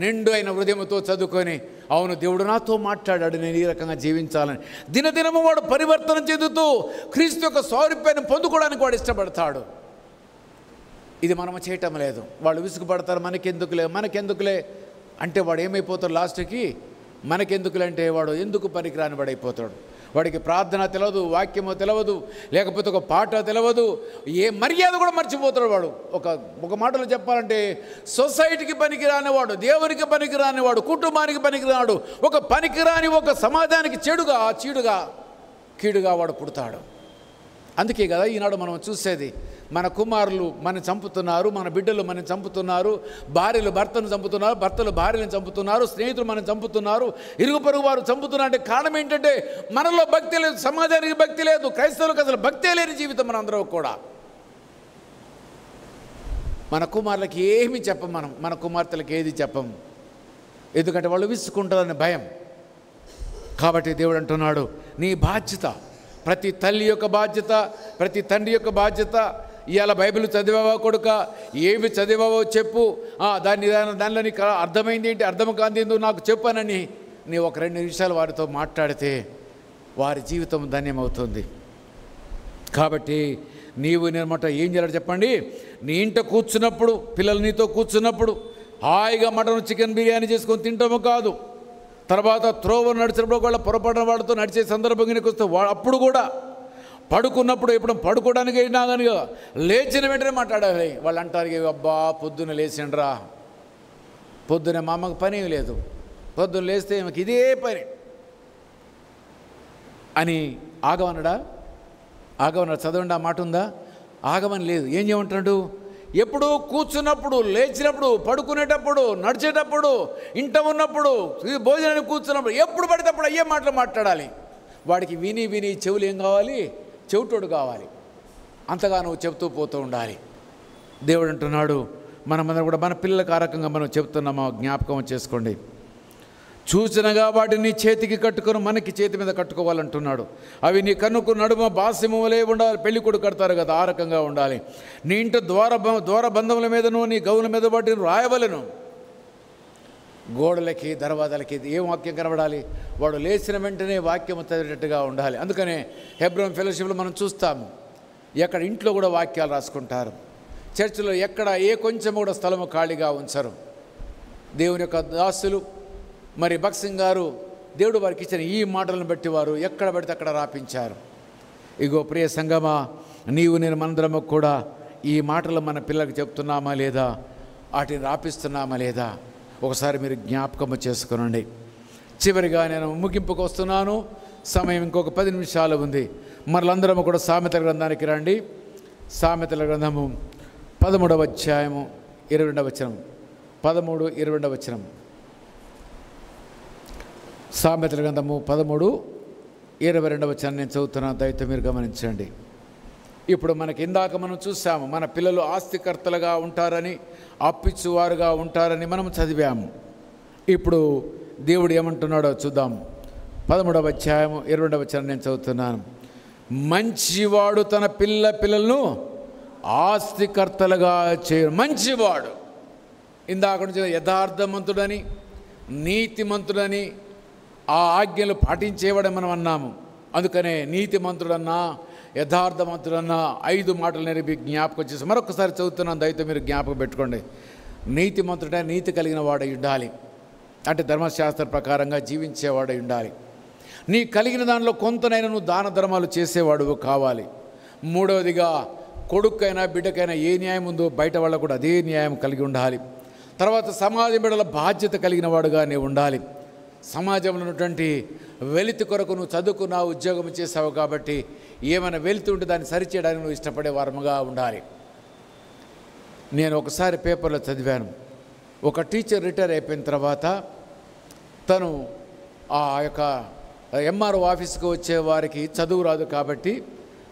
నిండు అయిన హృదయంతో చదువుకొని, అవును దేవుడు నాతో మాట్లాడాడు, నేను ఈ రకంగా జీవించాలని దినదినము వాడు పరివర్తన చెందుతూ క్రీస్తు యొక్క స్వరూపాన్ని పొందుకోవడానికి వాడు ఇష్టపడతాడు. ఇది మనం చేయటం లేదు. వాళ్ళు విసుగుపడతారు, మనకెందుకులే అంటే వాడు ఏమైపోతాడు లాస్ట్కి? మనకెందుకులే అంటే వాడు ఎందుకు పనికిరాని వాడైపోతాడు. వాడికి ప్రార్థన తెలియదు, వాక్యము తెలియదు, లేకపోతే ఒక పాట తెలియదు, ఏ మర్యాద కూడా మర్చిపోతాడు వాడు. ఒక మాటలో చెప్పాలంటే సొసైటీకి పనికిరాని వాడు, దేవునికి పనికిరాని వాడు, కుటుంబానికి పనికిరాడు, ఒక పనికిరాని ఒక సమాజానికి కీడుగా వాడు పుడతాడు. అందుకే కదా ఈనాడు మనం చూసేది, మన కుమారులు మనం చంపుతున్నారు, మన బిడ్డలు మనం చంపుతున్నారు, భార్యలు భర్తను చంపుతున్నారు, భర్తలు భార్యలను చంపుతున్నారు, స్నేహితులు మనం చంపుతున్నారు, ఇరుగు పొరుగు వారు చంపుతున్నారు. అంటే కారణం ఏంటంటే మనలో భక్తి లేదు, సమాజానికి భక్తి లేదు, క్రైస్తవులకు అసలు భక్తే లేని జీవితం మనందరూ కూడా. మన కుమారులకి ఏమి చెప్పం, మన కుమార్తెలకు ఏది చెప్పం, ఎందుకంటే వాళ్ళు విసుకుంటారని భయం. కాబట్టి దేవుడు అంటున్నాడు నీ బాధ్యత, ప్రతి తల్లి యొక్క బాధ్యత, ప్రతి తండ్రి యొక్క బాధ్యత. ఇవాళ బైబిల్ చదివావా కొడుక, ఏమి చదివావో చెప్పు, దానిలో నీకు అర్థమైంది ఏంటి, అర్థం కాంది ఏందో నాకు చెప్పానని నీ ఒక 2 నిమిషాలు వారితో మాట్లాడితే వారి జీవితం ధన్యమవుతుంది. కాబట్టి నేనమాట ఏం చేయాలి చెప్పండి? నీ ఇంట కూర్చున్నప్పుడు, పిల్లలు నీతో కూర్చున్నప్పుడు హాయిగా మటన్ చికెన్ బిర్యానీ చేసుకొని తింటాము కాదు. తర్వాత త్రోవ నడిచినప్పుడు వాళ్ళ పొరపాటున వాడితో నడిచే సందర్భం కనుక వస్తే అప్పుడు కూడా పడుకున్నప్పుడు, ఎప్పుడు పడుకోవడానికి అయినా కానీ లేచిన వెంటనే మాట్లాడాలి. వాళ్ళు అంటారు, అబ్బా పొద్దున్న లేచిండ్రా, పొద్దున మా అమ్మకి పని లేదు, పొద్దున్న లేస్తే మాకు ఇదే పని అని ఆగమన్నాడా? చదవండి, ఆ మాట ఉందా? ఆగమని లేదు. ఏం చేయమంటున్నాడు? ఎప్పుడు కూర్చున్నప్పుడు, లేచినప్పుడు, పడుకునేటప్పుడు, నడిచేటప్పుడు, ఇంట ఉన్నప్పుడు, భోజనానికి కూర్చున్నప్పుడు, ఎప్పుడు పడితే అప్పుడు అయ్యే మాటలు మాట్లాడాలి. వాడికి విని చెవులు ఏం కావాలి? చెవిటోడు కావాలి. అంతగా నువ్వు చెబుతూ పోతూ ఉండాలి. దేవుడు అంటున్నాడు మనమందరం కూడా మన పిల్లలకు ఆ రకంగా మనం చెబుతున్నామా జ్ఞాపకం చేసుకోండి. చూసినగా వాటిని చేతికి కట్టుకొని మనకి చేతి మీద కట్టుకోవాలంటున్నాడు. అవి నీ కన్నుకు నడుమ బాస్యము వలె ఉండాలి. పెళ్లి కొడుకు కడతారు కదా, ఆ రకంగా ఉండాలి. నీ ఇంట ద్వారబంధముల మీదను నీ గౌల మీద వాటిని రాయవలను. గోడలకి, దర్వాజాలకి ఏం వాక్యం కనబడాలి? వాడు లేచిన వెంటనే వాక్యం చదివేటట్టుగా ఉండాలి. అందుకనే హెబ్రోన్ ఫెలోషిప్లో మనం చూస్తాము, ఎక్కడ ఇంట్లో కూడా వాక్యాలు రాసుకుంటారు. చర్చిలో ఎక్కడ కొంచెం కూడా స్థలము ఖాళీగా ఉంచరు. దేవుని యొక్క దాసులు మరి భక్సింగ్ గారు దేవుడు వారికి ఇచ్చిన ఈ మాటలను బట్టి వారు ఎక్కడ పడితే అక్కడ రాపించారు. ఇగో ప్రియ సంగమా, నీవు నేను మనందరము కూడా ఈ మాటలు మన పిల్లలకు చెప్తున్నామా లేదా, వాటిని రాపిస్తున్నామా లేదా ఒకసారి మీరు జ్ఞాపకము చేసుకునండి. చివరిగా నేను ముగింపుకు వస్తున్నాను. సమయం ఇంకొక 10 నిమిషాలు ఉంది. మరలందరము కూడా సామెతల గ్రంథానికి రండి. సామెతల గ్రంథము 13వ అధ్యాయము 22వ వచనం. 13, 22వ వచనం. సామెతల గ్రంథము 13, 22వ వచనం నేను చదువుతున్నాను, దయతో మీరు గమనించండి. ఇప్పుడు మనకి ఇందాక మనం చూసాము, మన పిల్లలు ఆస్తికర్తలుగా ఉంటారని, అప్పిచ్చువారుగా ఉంటారని మనం చదివాము. ఇప్పుడు దేవుడు ఏమంటున్నాడో చూద్దాం. 13వ అధ్యాయం 22వ వచనం నేను చదువుతున్నాను. మంచివాడు తన పిల్లలను ఆస్తికర్తలుగా చేయడు. మంచివాడు, ఇందాక నుంచి యథార్థవంతుడని, నీతిమంతుడని, ఆ ఆజ్ఞలు పాటించేవాడని మనం అన్నాము. అందుకనే నీతిమంతుడన్నా యథార్థవంతుడన్నా 5 మాటలు నేను జ్ఞాపకం చేసి మరొకసారి చదువుతున్నాను, దయతో మీరు జ్ఞాపకం పెట్టుకోండి. నీతిమంతుడే నీతి కలిగిన వాడై ఉండాలి, అంటే ధర్మశాస్త్ర ప్రకారంగా జీవించేవాడై ఉండాలి. నీ కలిగిన దానిలో కొంతనైనా నువ్వు దాన ధర్మాలు చేసేవాడు కావాలి. మూడవదిగా కొడుకైనా బిడ్డకైనా ఏ న్యాయం ఉందో బయట వాళ్ళకు కూడా అదే న్యాయం కలిగి ఉండాలి. తర్వాత సమాజ బిడ్డల బాధ్యత కలిగిన వాడుగా నీవు ఉండాలి. సమాజంలో ఉన్నటువంటి వెలితి కొరకు నువ్వు చదువుకున్నావు, ఉద్యోగం చేసావు కాబట్టి ఏమైనా వెలితి ఉంటే దాన్ని సరిచేయడానికి నువ్వు ఇష్టపడే వారముగా ఉండాలి. నేను ఒకసారి పేపర్లో చదివాను, ఒక టీచర్ రిటైర్ అయిపోయిన తర్వాత తను ఆ యొక్క ఎంఆర్ఓ ఆఫీస్కి వచ్చే వారికి చదువు రాదు కాబట్టి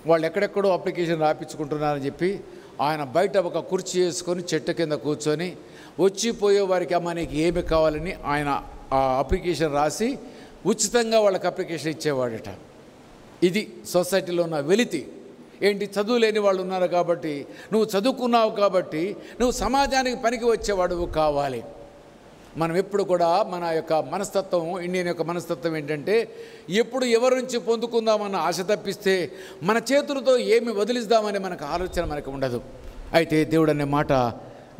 వాళ్ళు ఎక్కడెక్కడో అప్లికేషన్ రాయించుకుంటున్నారని చెప్పి ఆయన బయట ఒక కుర్చీ వేసుకొని చెట్టు కింద కూర్చొని వచ్చిపోయే వారికి అమ్మ నీకు ఏమి కావాలని ఆయన ఆ అప్లికేషన్ రాసి ఉచితంగా వాళ్ళకి అప్లికేషన్ ఇచ్చేవాడట. ఇది సొసైటీలో ఉన్న వెలితి. ఏంటి, చదువు లేని వాళ్ళు ఉన్నారు కాబట్టి, నువ్వు చదువుకున్నావు కాబట్టి నువ్వు సమాజానికి పనికి వచ్చేవాడు కావాలి. మనం ఎప్పుడు కూడా మన యొక్క మనస్తత్వం, ఇండియన్ యొక్క మనస్తత్వం ఏంటంటే ఎప్పుడు ఎవరి నుంచి పొందుకుందామన్న ఆశ తప్పిస్తే మన చేతులతో ఏమి వదిలిద్దామని మనకు ఆలోచన మనకు ఉండదు. అయితే దేవుడు అనే మాట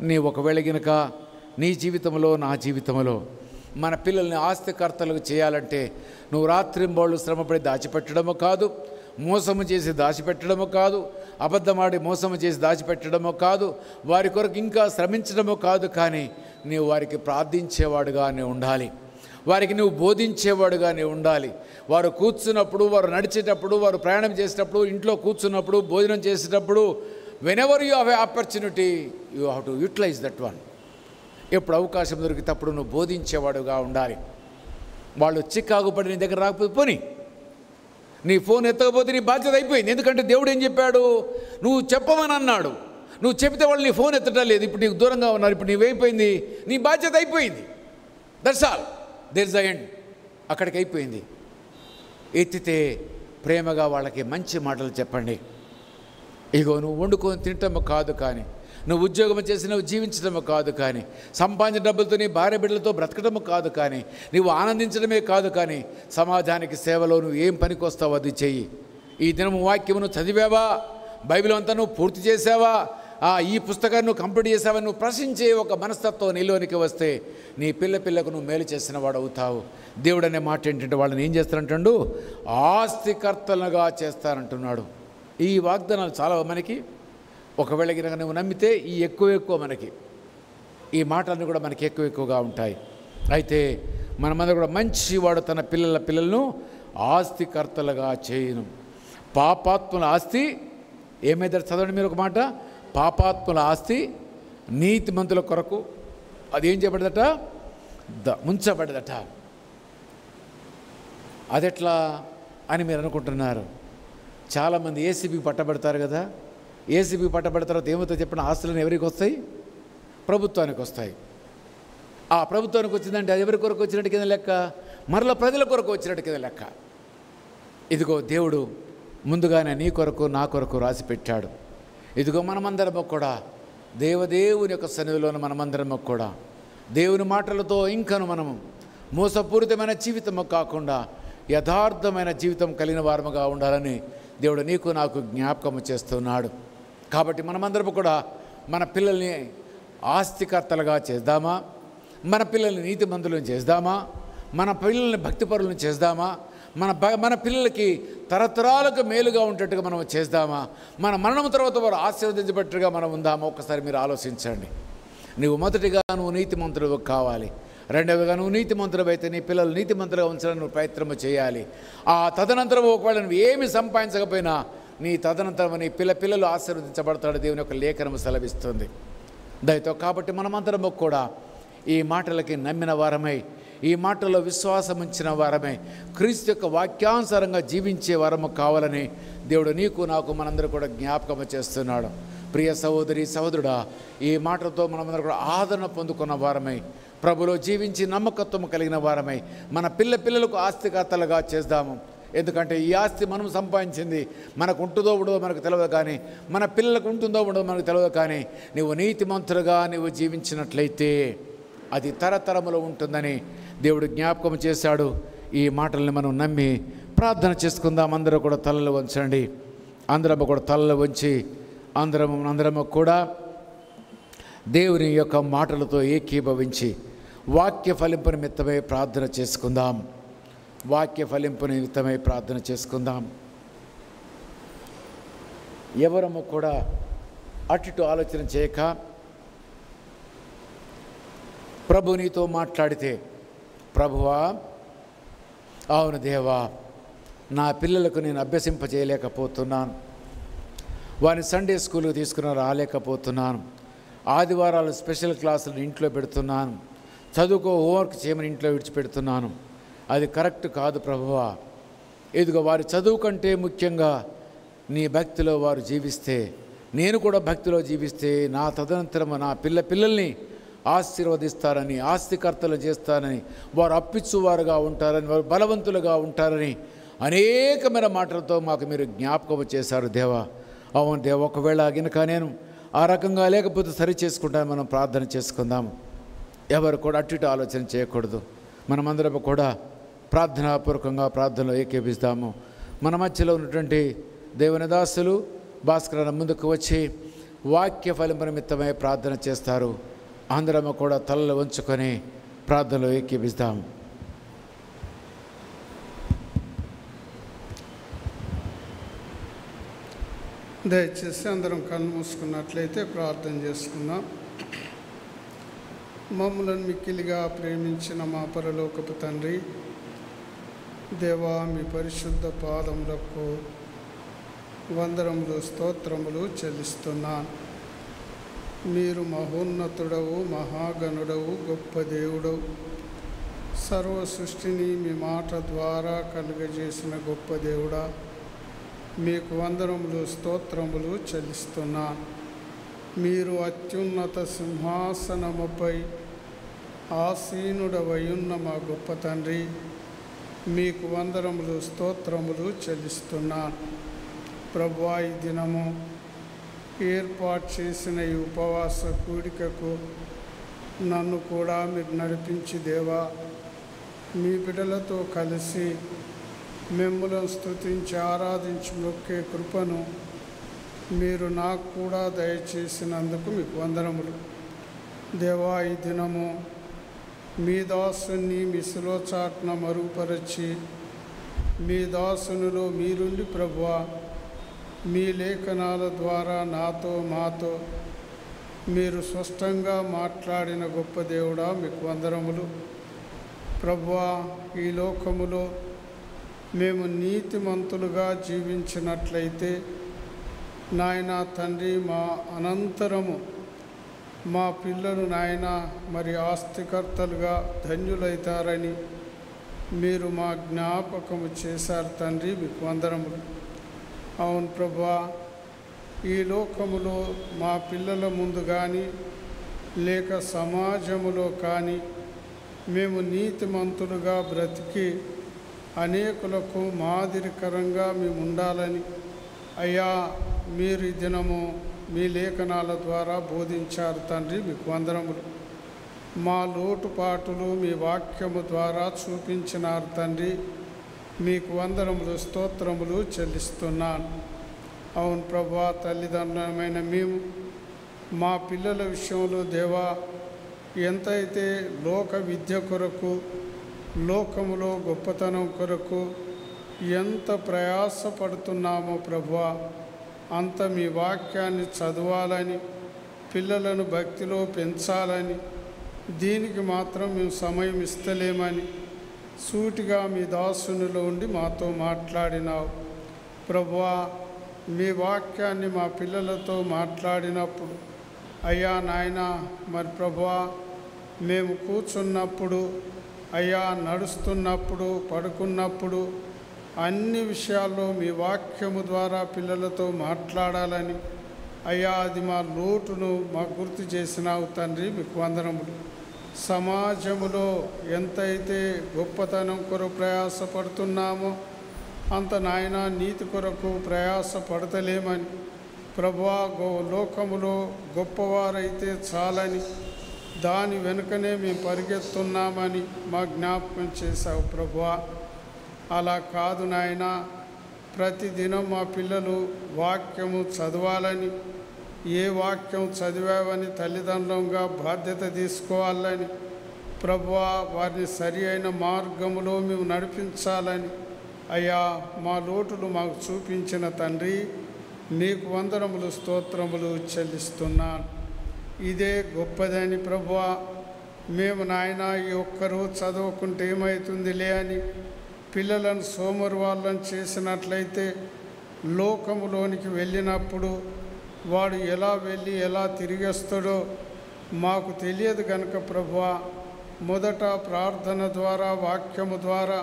నీ ఒకవేళ గనుక నీ జీవితంలో నా జీవితంలో మన పిల్లల్ని ఆస్తికర్తలకు చేయాలంటే నువ్వు రాత్రింబోళ్ళు శ్రమపడి దాచిపెట్టడము కాదు, మోసము చేసి దాచిపెట్టడము కాదు, అబద్ధమాడి మోసము చేసి దాచిపెట్టడమో కాదు, వారి కొరకు ఇంకా శ్రమించడమో కాదు, కానీ నీవు వారికి ప్రార్థించేవాడుగానే ఉండాలి, వారికి నువ్వు బోధించేవాడుగానే ఉండాలి. వారు కూర్చున్నప్పుడు, వారు నడిచేటప్పుడు, వారు ప్రయాణం చేసేటప్పుడు, ఇంట్లో కూర్చున్నప్పుడు, భోజనం చేసేటప్పుడు, whenever you have a opportunity you have to utilize that one. ఎప్పుడు అవకాశం దొరికినప్పుడు నువ్వు బోధించేవాడుగా ఉండాలి. వాళ్ళు చికాకు పడి నీ దగ్గర రాకపోతే పోనీ, నీ ఫోన్ ఎత్తకపోతే నీ బాధ్యత అయిపోయింది. ఎందుకంటే దేవుడు ఏం చెప్పాడు, నువ్వు చెప్పమని అన్నాడు. నువ్వు చెప్తే వాళ్ళు నీ ఫోన్ ఎత్తడం లేదు, ఇప్పుడు నీకు దూరంగా ఉన్నారు, ఇప్పుడు నీవేమైపోయింది, నీ బాధ్యత అయిపోయింది. That's all, there is the end. అక్కడికి అయిపోయింది. ఎత్తితే ప్రేమగా వాళ్ళకి మంచి మాటలు చెప్పండి. ఇగో నువ్వు వండుకొని తినటమో కాదు, కానీ నువ్వు ఉద్యోగం చేసి నువ్వు జీవించడమో కాదు, కానీ సంపాదించిన డబ్బులతో నీ భార్య బిడ్డలతో బ్రతకడము కాదు, కానీ నువ్వు ఆనందించడమే కాదు, కానీ సమాజానికి సేవలో నువ్వు ఏం పనికి వస్తావు అది చెయ్యి. ఈ దినము వాక్యమును చదివావా, బైబిల్ అంతా నువ్వు పూర్తి చేసావా, ఈ పుస్తకాన్ని నువ్వు కంప్లీట్ చేసావా, నువ్వు ప్రశ్నించే ఒక మనస్తత్వం నీలోనికి వస్తే నీ పిల్లకు నువ్వు మేలు చేసిన వాడు అవుతావు. దేవుడు అనే మాట ఏంటంటే వాళ్ళని ఏం చేస్తానంటాడు, ఆస్తికర్తలుగా చేస్తానంటున్నాడు. ఈ వాగ్దానాలు చాలా మనకి ఒకవేళ కనుక నువ్వు నమ్మితే ఈ ఎక్కువ మనకి ఈ మాటలన్నీ కూడా మనకి ఎక్కువగా ఉంటాయి. అయితే మనమందరం కూడా మంచివాడు తన పిల్లలను ఆస్తికర్తలుగా చేయను. పాపాత్ముల ఆస్తి ఏమైతే చదవండి మీరు ఒక మాట, పాపాత్ముల ఆస్తి నీతిమంతుల కొరకు అది ఏం చేయబడదట, ముంచబడదట. అదెట్లా అని మీరు అనుకుంటున్నారు. చాలామంది ఏసీబీ పట్టబడతారు కదా, ఏసీబీ పట్టబడిన తర్వాత ఏమవుతుందో చెప్పిన ఆస్తులను ఎవరికి వస్తాయి, ప్రభుత్వానికి వస్తాయి. ఆ ప్రభుత్వానికి వచ్చిందంటే అది ఎవరి కొరకు వచ్చినట్టు కింద లెక్క, మరలా ప్రజల కొరకు వచ్చినట్టు కింద లెక్క. ఇదిగో దేవుడు ముందుగానే నీ కొరకు నా కొరకు రాసి పెట్టాడు. ఇదిగో మనమందరము కూడా దేవుని యొక్క సన్నిధిలోని మనమందరము కూడా దేవుని మాటలతో ఇంకను మనము మోసపూరితమైన జీవితము కాకుండా యథార్థమైన జీవితం కలిగిన వారముగా ఉండాలని దేవుడు నీకు నాకు జ్ఞాపకము చేస్తున్నాడు. కాబట్టి మనమందరము కూడా మన పిల్లల్ని ఆస్తికర్తలుగా చేద్దామా, మన పిల్లల్ని నీతిమంతులను చేద్దామా, మన పిల్లల్ని భక్తిపరులను చేద్దామా, మన పిల్లలకి తరతరాలకు మేలుగా ఉండేట్టుగా మనం చేద్దామా, మన మరణం తర్వాత వారు ఆశీర్వదించబట్టుగా మనం ఉందామా? ఒక్కసారి మీరు ఆలోచించండి. నువ్వు మొదటిగా నువ్వు నీతిమంతుడు కావాలి, రెండవగా నువ్వు నీతిమంతుడు అయితే నీ పిల్లలు నీతిమంతులుగా ఉంచాలని నువ్వు ప్రయత్నం చేయాలి. ఆ తదనంతరం ఒకవేళ నువ్వు ఏమి సంపాదించకపోయినా నీ తదనంతరం నీ పిల్లలు ఆశీర్వదించబడతాడు దేవుని యొక్క లేఖనము సెలవిస్తుంది. దయతో కాబట్టి మనమందరము కూడా ఈ మాటలకి నమ్మిన వారమై, ఈ మాటల్లో విశ్వాసం ఉంచిన వారమై, క్రీస్తు యొక్క వాక్యానుసారంగా జీవించే వారము కావాలని దేవుడు నీకు నాకు మనందరూ కూడా జ్ఞాపకం చేస్తున్నాడు. ప్రియ సహోదరి సహోదరుడా, ఈ మాటలతో మనమందరం కూడా ఆదరణ పొందుకున్న వారమై ప్రభులో జీవించి నమ్మకత్వం కలిగిన వారమై మన పిల్లలకు ఆస్తికర్తలుగా చేద్దాము. ఎందుకంటే ఈ ఆస్తి మనం సంపాదించింది మనకు ఉంటుందో ఉండదో మనకు తెలియదు, కానీ మన పిల్లలకు ఉంటుందో ఉండదో మనకు తెలియదు. కానీ నువ్వు నీతిమంతులుగా నువ్వు జీవించినట్లయితే అది తరతరములో ఉంటుందని దేవుడు జ్ఞాపకం చేశాడు. ఈ మాటల్ని మనం నమ్మి ప్రార్థన చేసుకుందాం. అందరూ కూడా తలలు వంచండి. అందరము కూడా తలలు వంచి అందరము కూడా దేవుని యొక్క మాటలతో ఏకీభవించి వాక్య ఫలింపు నిమిత్తమై ప్రార్థన చేసుకుందాం. వాక్య ఫలింపు నిమిత్తమై ప్రార్థన చేసుకుందాం. ఎవరము కూడా అటు ఆలోచన చేయక, ప్రభు నీతో మాట్లాడితే, ప్రభువా, అవును దేవా, నా పిల్లలకు నేను అభ్యసింపజేయలేకపోతున్నాను, వారిని సండే స్కూల్కి తీసుకుని రాలేకపోతున్నాను, ఆదివారాలు స్పెషల్ క్లాసులు ఇంట్లో పెడుతున్నాను, చదువుకో హోంవర్క్ చేయమని ఇంట్లో విడిచిపెడుతున్నాను. అది కరెక్ట్ కాదు ప్రభువా. ఇదిగో వారి చదువు కంటే ముఖ్యంగా నీ భక్తిలో వారు జీవిస్తే, నేను కూడా భక్తిలో జీవిస్తే నా తదనంతరం నా పిల్లల్ని ఆశీర్వదిస్తారని, ఆస్తికర్తలు చేస్తారని, వారు అప్పిచ్చువారుగా ఉంటారని, వారు బలవంతులుగా ఉంటారని అనేకమైన మాటలతో మాకు మీరు జ్ఞాపకం చేశారు దేవా. అవును దేవా, ఒకవేళ గినక నేను ఆ రకంగా లేకపోతే సరి చేసుకుంటాను. మనం ప్రార్థన చేసుకుందాము. ఎవరు కూడా అటు ఆలోచన చేయకూడదు. మనమందరం కూడా ప్రార్థనాపూర్వకంగా ప్రార్థనలో ఏకీపిస్తాము. మన మధ్యలో ఉన్నటువంటి దేవుని దాసులు భాస్కర్ ముందుకు వచ్చి వాక్య ఫలింపు నిమిత్తమై ప్రార్థన చేస్తారు. అందరము కూడా తలలు వంచుకొని ప్రార్థనలో ఏకీపిస్తాము. దయచేసి అందరం కళ్ళు మూసుకున్నట్లయితే ప్రార్థన చేసుకుందాం. మమ్మలను మిక్కిలిగా ప్రేమించిన మా పరలోకపు తండ్రి, దేవా, మీ పరిశుద్ధ పాదములకు వందనములు స్తోత్రములు చెల్లిస్తున్నాను. మీరు మహోన్నతుడవు, మహాగణుడవు, గొప్ప దేవుడవు. సర్వ సృష్టిని మీ మాట ద్వారా కలుగజేసిన గొప్ప దేవుడా, మీకు వందనములు స్తోత్రములు చెల్లిస్తున్నాను. మీరు అత్యున్నత సింహాసనముపై ఆసీనుడవయున్న మా గొప్ప తండ్రి, మీకు వందనములు స్తోత్రములు చెల్లిస్తున్నాను. ప్రభువా, ఈ దినము ఏర్పాటు చేసిన ఈ ఉపవాస కూడికకు నన్ను కూడా మీరు నడిపించి దేవా, మీ బిడ్డలతో కలిసి మిమ్మల్ని స్తుతించి ఆరాధించి మొక్కే కృపను మీరు నాకు కూడా దయచేసినందుకు మీకు వందనములు. దేవా, ఈ దినము మీ దాసుని మీ శిలువ చాటున మరుగుపరచి మీ దాసునిలో మీరుండి ప్రభువా, మీ లేఖనాల ద్వారా నాతో మాతో మీరు స్పష్టంగా మాట్లాడిన గొప్ప దేవుడా, మీకు వందనములు. ప్రభువా, ఈ లోకములో మేము నీతిమంతులుగా జీవించినట్లయితే నాయన తండ్రి, మా అనంతరము మా పిల్లలు నాయన మరి ఆస్తికర్తలుగా ధన్యులైతారని మీరు మా జ్ఞాపకము చేశారు తండ్రి, మీకు వందనములు. అవును ప్రభువా, ఈ లోకములో మా పిల్లల ముందు కానీ లేక సమాజములో కానీ మేము నీతిమంతులుగా బ్రతికి అనేకులకు మాదిరికరంగా మేము ఉండాలని అయ్యా మీరు ఈ దినము మీ లేఖనాల ద్వారా బోధించారు తండ్రి, మీకు వందనములు. మా లోటుపాటులు మీ వాక్యము ద్వారా చూపించినారు తండ్రి, మీకు వందనములు స్తోత్రములు చెల్లిస్తున్నాను. అవును ప్రభువా, తల్లిదండ్రులమైన మేము మా పిల్లల విషయంలో దేవా ఎంతైతే లోక విద్య కొరకు, లోకములో గొప్పతనం కొరకు ఎంత ప్రయాసపడుతున్నామో ప్రభువా, అంత మీ వాక్యాన్ని చదవాలని, పిల్లలను భక్తిలో పెంచాలని, దీనికి మాత్రం మేము సమయం ఇస్తలేమని సూటిగా మీ దాసునిలో ఉండి మాతో మాట్లాడినావు ప్రభువా. మీ వాక్యాన్ని మా పిల్లలతో మాట్లాడినప్పుడు అయ్యా నాయన, మరి ప్రభువా, మేము కూర్చున్నప్పుడు అయ్యా, నడుస్తున్నప్పుడు, పడుకున్నప్పుడు అన్ని విషయాల్లో మీ వాక్యము ద్వారా పిల్లలతో మాట్లాడాలని అయ్యా, అది మా లోటును మాకు గుర్తు చేసినావు తండ్రి, మీకు వందనములు. సమాజములో ఎంతైతే గొప్పతనం కొరకు ప్రయాసపడుతున్నామో అంత నాయన నీతి కొరకు ప్రయాసపడతలేమని, ప్రభువా లోకములో గొప్పవారైతే చాలని దాని వెనుకనే మేము పరిగెత్తున్నామని మా జ్ఞాపకం చేశావు ప్రభువా. అలా కాదు నాయన, ప్రతిదినం మా పిల్లలు వాక్యము చదవాలని, ఏ వాక్యం చదివావని తల్లిదండ్రులుగా బాధ్యత తీసుకోవాలని, ప్రభువా వారిని సరి అయిన మార్గములో మేము నడిపించాలని అయ్యా మా లోటులు మాకు చూపించిన తండ్రి, నీకు వందనములు స్తోత్రములు చెల్లిస్తున్నాను. ఇదే గొప్పదని ప్రభువా. మేము నాయన ఈ ఒక్కరోజు చదవకుంటే ఏమవుతుందిలే అని పిల్లలను సోమరు వాళ్ళని చేసినట్లయితే లోకములోనికి వెళ్ళినప్పుడు వాడు ఎలా వెళ్ళి ఎలా తిరిగి వస్తాడో మాకు తెలియదు కనుక ప్రభువా, మొదట ప్రార్థన ద్వారా వాక్యము ద్వారా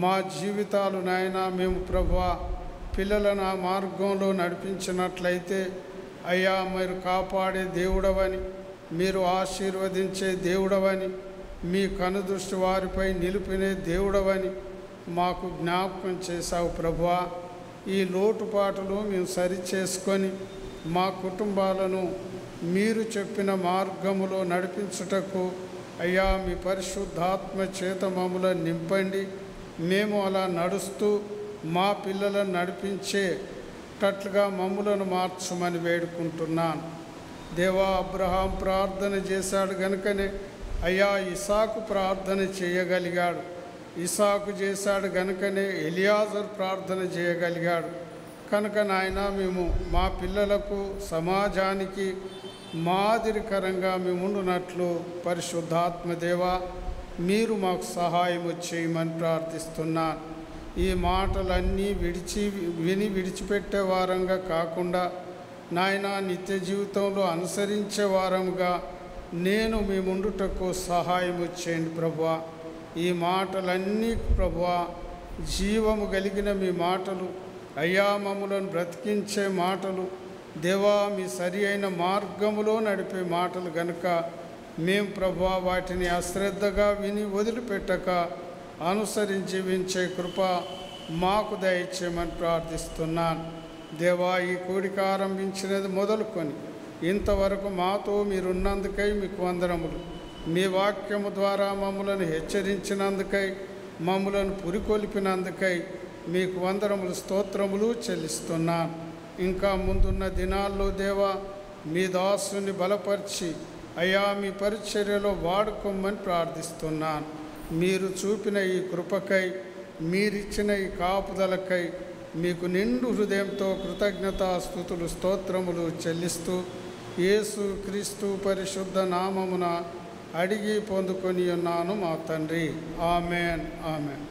మా జీవితాలు నాయన మేము ప్రభువా పిల్లలను ఆ మార్గంలో నడిపించినట్లయితే అయ్యా మీరు కాపాడే దేవుడవని, మీరు ఆశీర్వదించే దేవుడవని, మీ కనుదృష్టి వారిపై నిలిపినే దేవుడవని మాకు జ్ఞాపకం చేశావు ప్రభువా. ఈ లోటుపాటులు మేము సరిచేసుకొని మా కుటుంబాలను మీరు చెప్పిన మార్గములో నడిపించుటకు అయ్యా మీ పరిశుద్ధాత్మ చేత మమ్మలను నింపండి. మేము అలా నడుస్తూ మా పిల్లలను నడిపించేటట్లుగా మమ్ములను మార్చమని వేడుకుంటున్నాను. దేవా, అబ్రహాం ప్రార్థన చేశాడు గనుకనే అయ్యా ఇసాకు ప్రార్థన చేయగలిగాడు. ఇసాకు చేశాడు గనుకనే ఎలియాజరు ప్రార్థన చేయగలిగాడు. కనుక నాయన మేము మా పిల్లలకు సమాజానికి మాదిరికరంగా మేము ఉండునట్లు పరిశుద్ధాత్మదేవా మీరు మాకు సహాయం చేయమని ప్రార్థిస్తున్నాను. ఈ మాటలన్నీ విని విడిచిపెట్టే వారంగా కాకుండా నాయన నిత్య జీవితంలో అనుసరించే వారంగా నేను మీ ముందుటకు సహాయం చేయండి ప్రభువా. ఈ మాటలన్నీ ప్రభువా జీవము కలిగిన మీ మాటలు అయ్యా, మమ్ములను బ్రతికించే మాటలు దేవా, మీ సరి అయిన మార్గములో నడిపే మాటలు గనుక మేము ప్రభువా వాటిని అశ్రద్ధగా విని వదిలిపెట్టక అనుసరించి జీవించే కృప మాకు దయచేయమని ప్రార్థిస్తున్నాను. దేవా, ఈ కూడిక ఆరంభించినది మొదలుకొని ఇంతవరకు మాతో మీరున్నందుకై మీకు వందనములు. మీ వాక్యము ద్వారా మమ్మలను హెచ్చరించినందుకై, మమ్మలను పురికొల్పినందుకై మీకు వందనములు స్తోత్రములు చెల్లిస్తున్నాను. ఇంకా ముందున్న దినాల్లో దేవా మీ దాసుని బలపరిచి అయ్యా మీ పరిచర్యలో వాడుకోమని ప్రార్థిస్తున్నాను. మీరు చూపిన ఈ కృపకై, మీరిచ్చిన ఈ కాపుదలకై మీకు నిండు హృదయంతో కృతజ్ఞతాస్తుతులు స్తోత్రములు చెల్లిస్తూ యేసు క్రీస్తు పరిశుద్ధ నామమున అడిగి పొందుకొని ఉన్నాను మా తండ్రి. Amen, amen.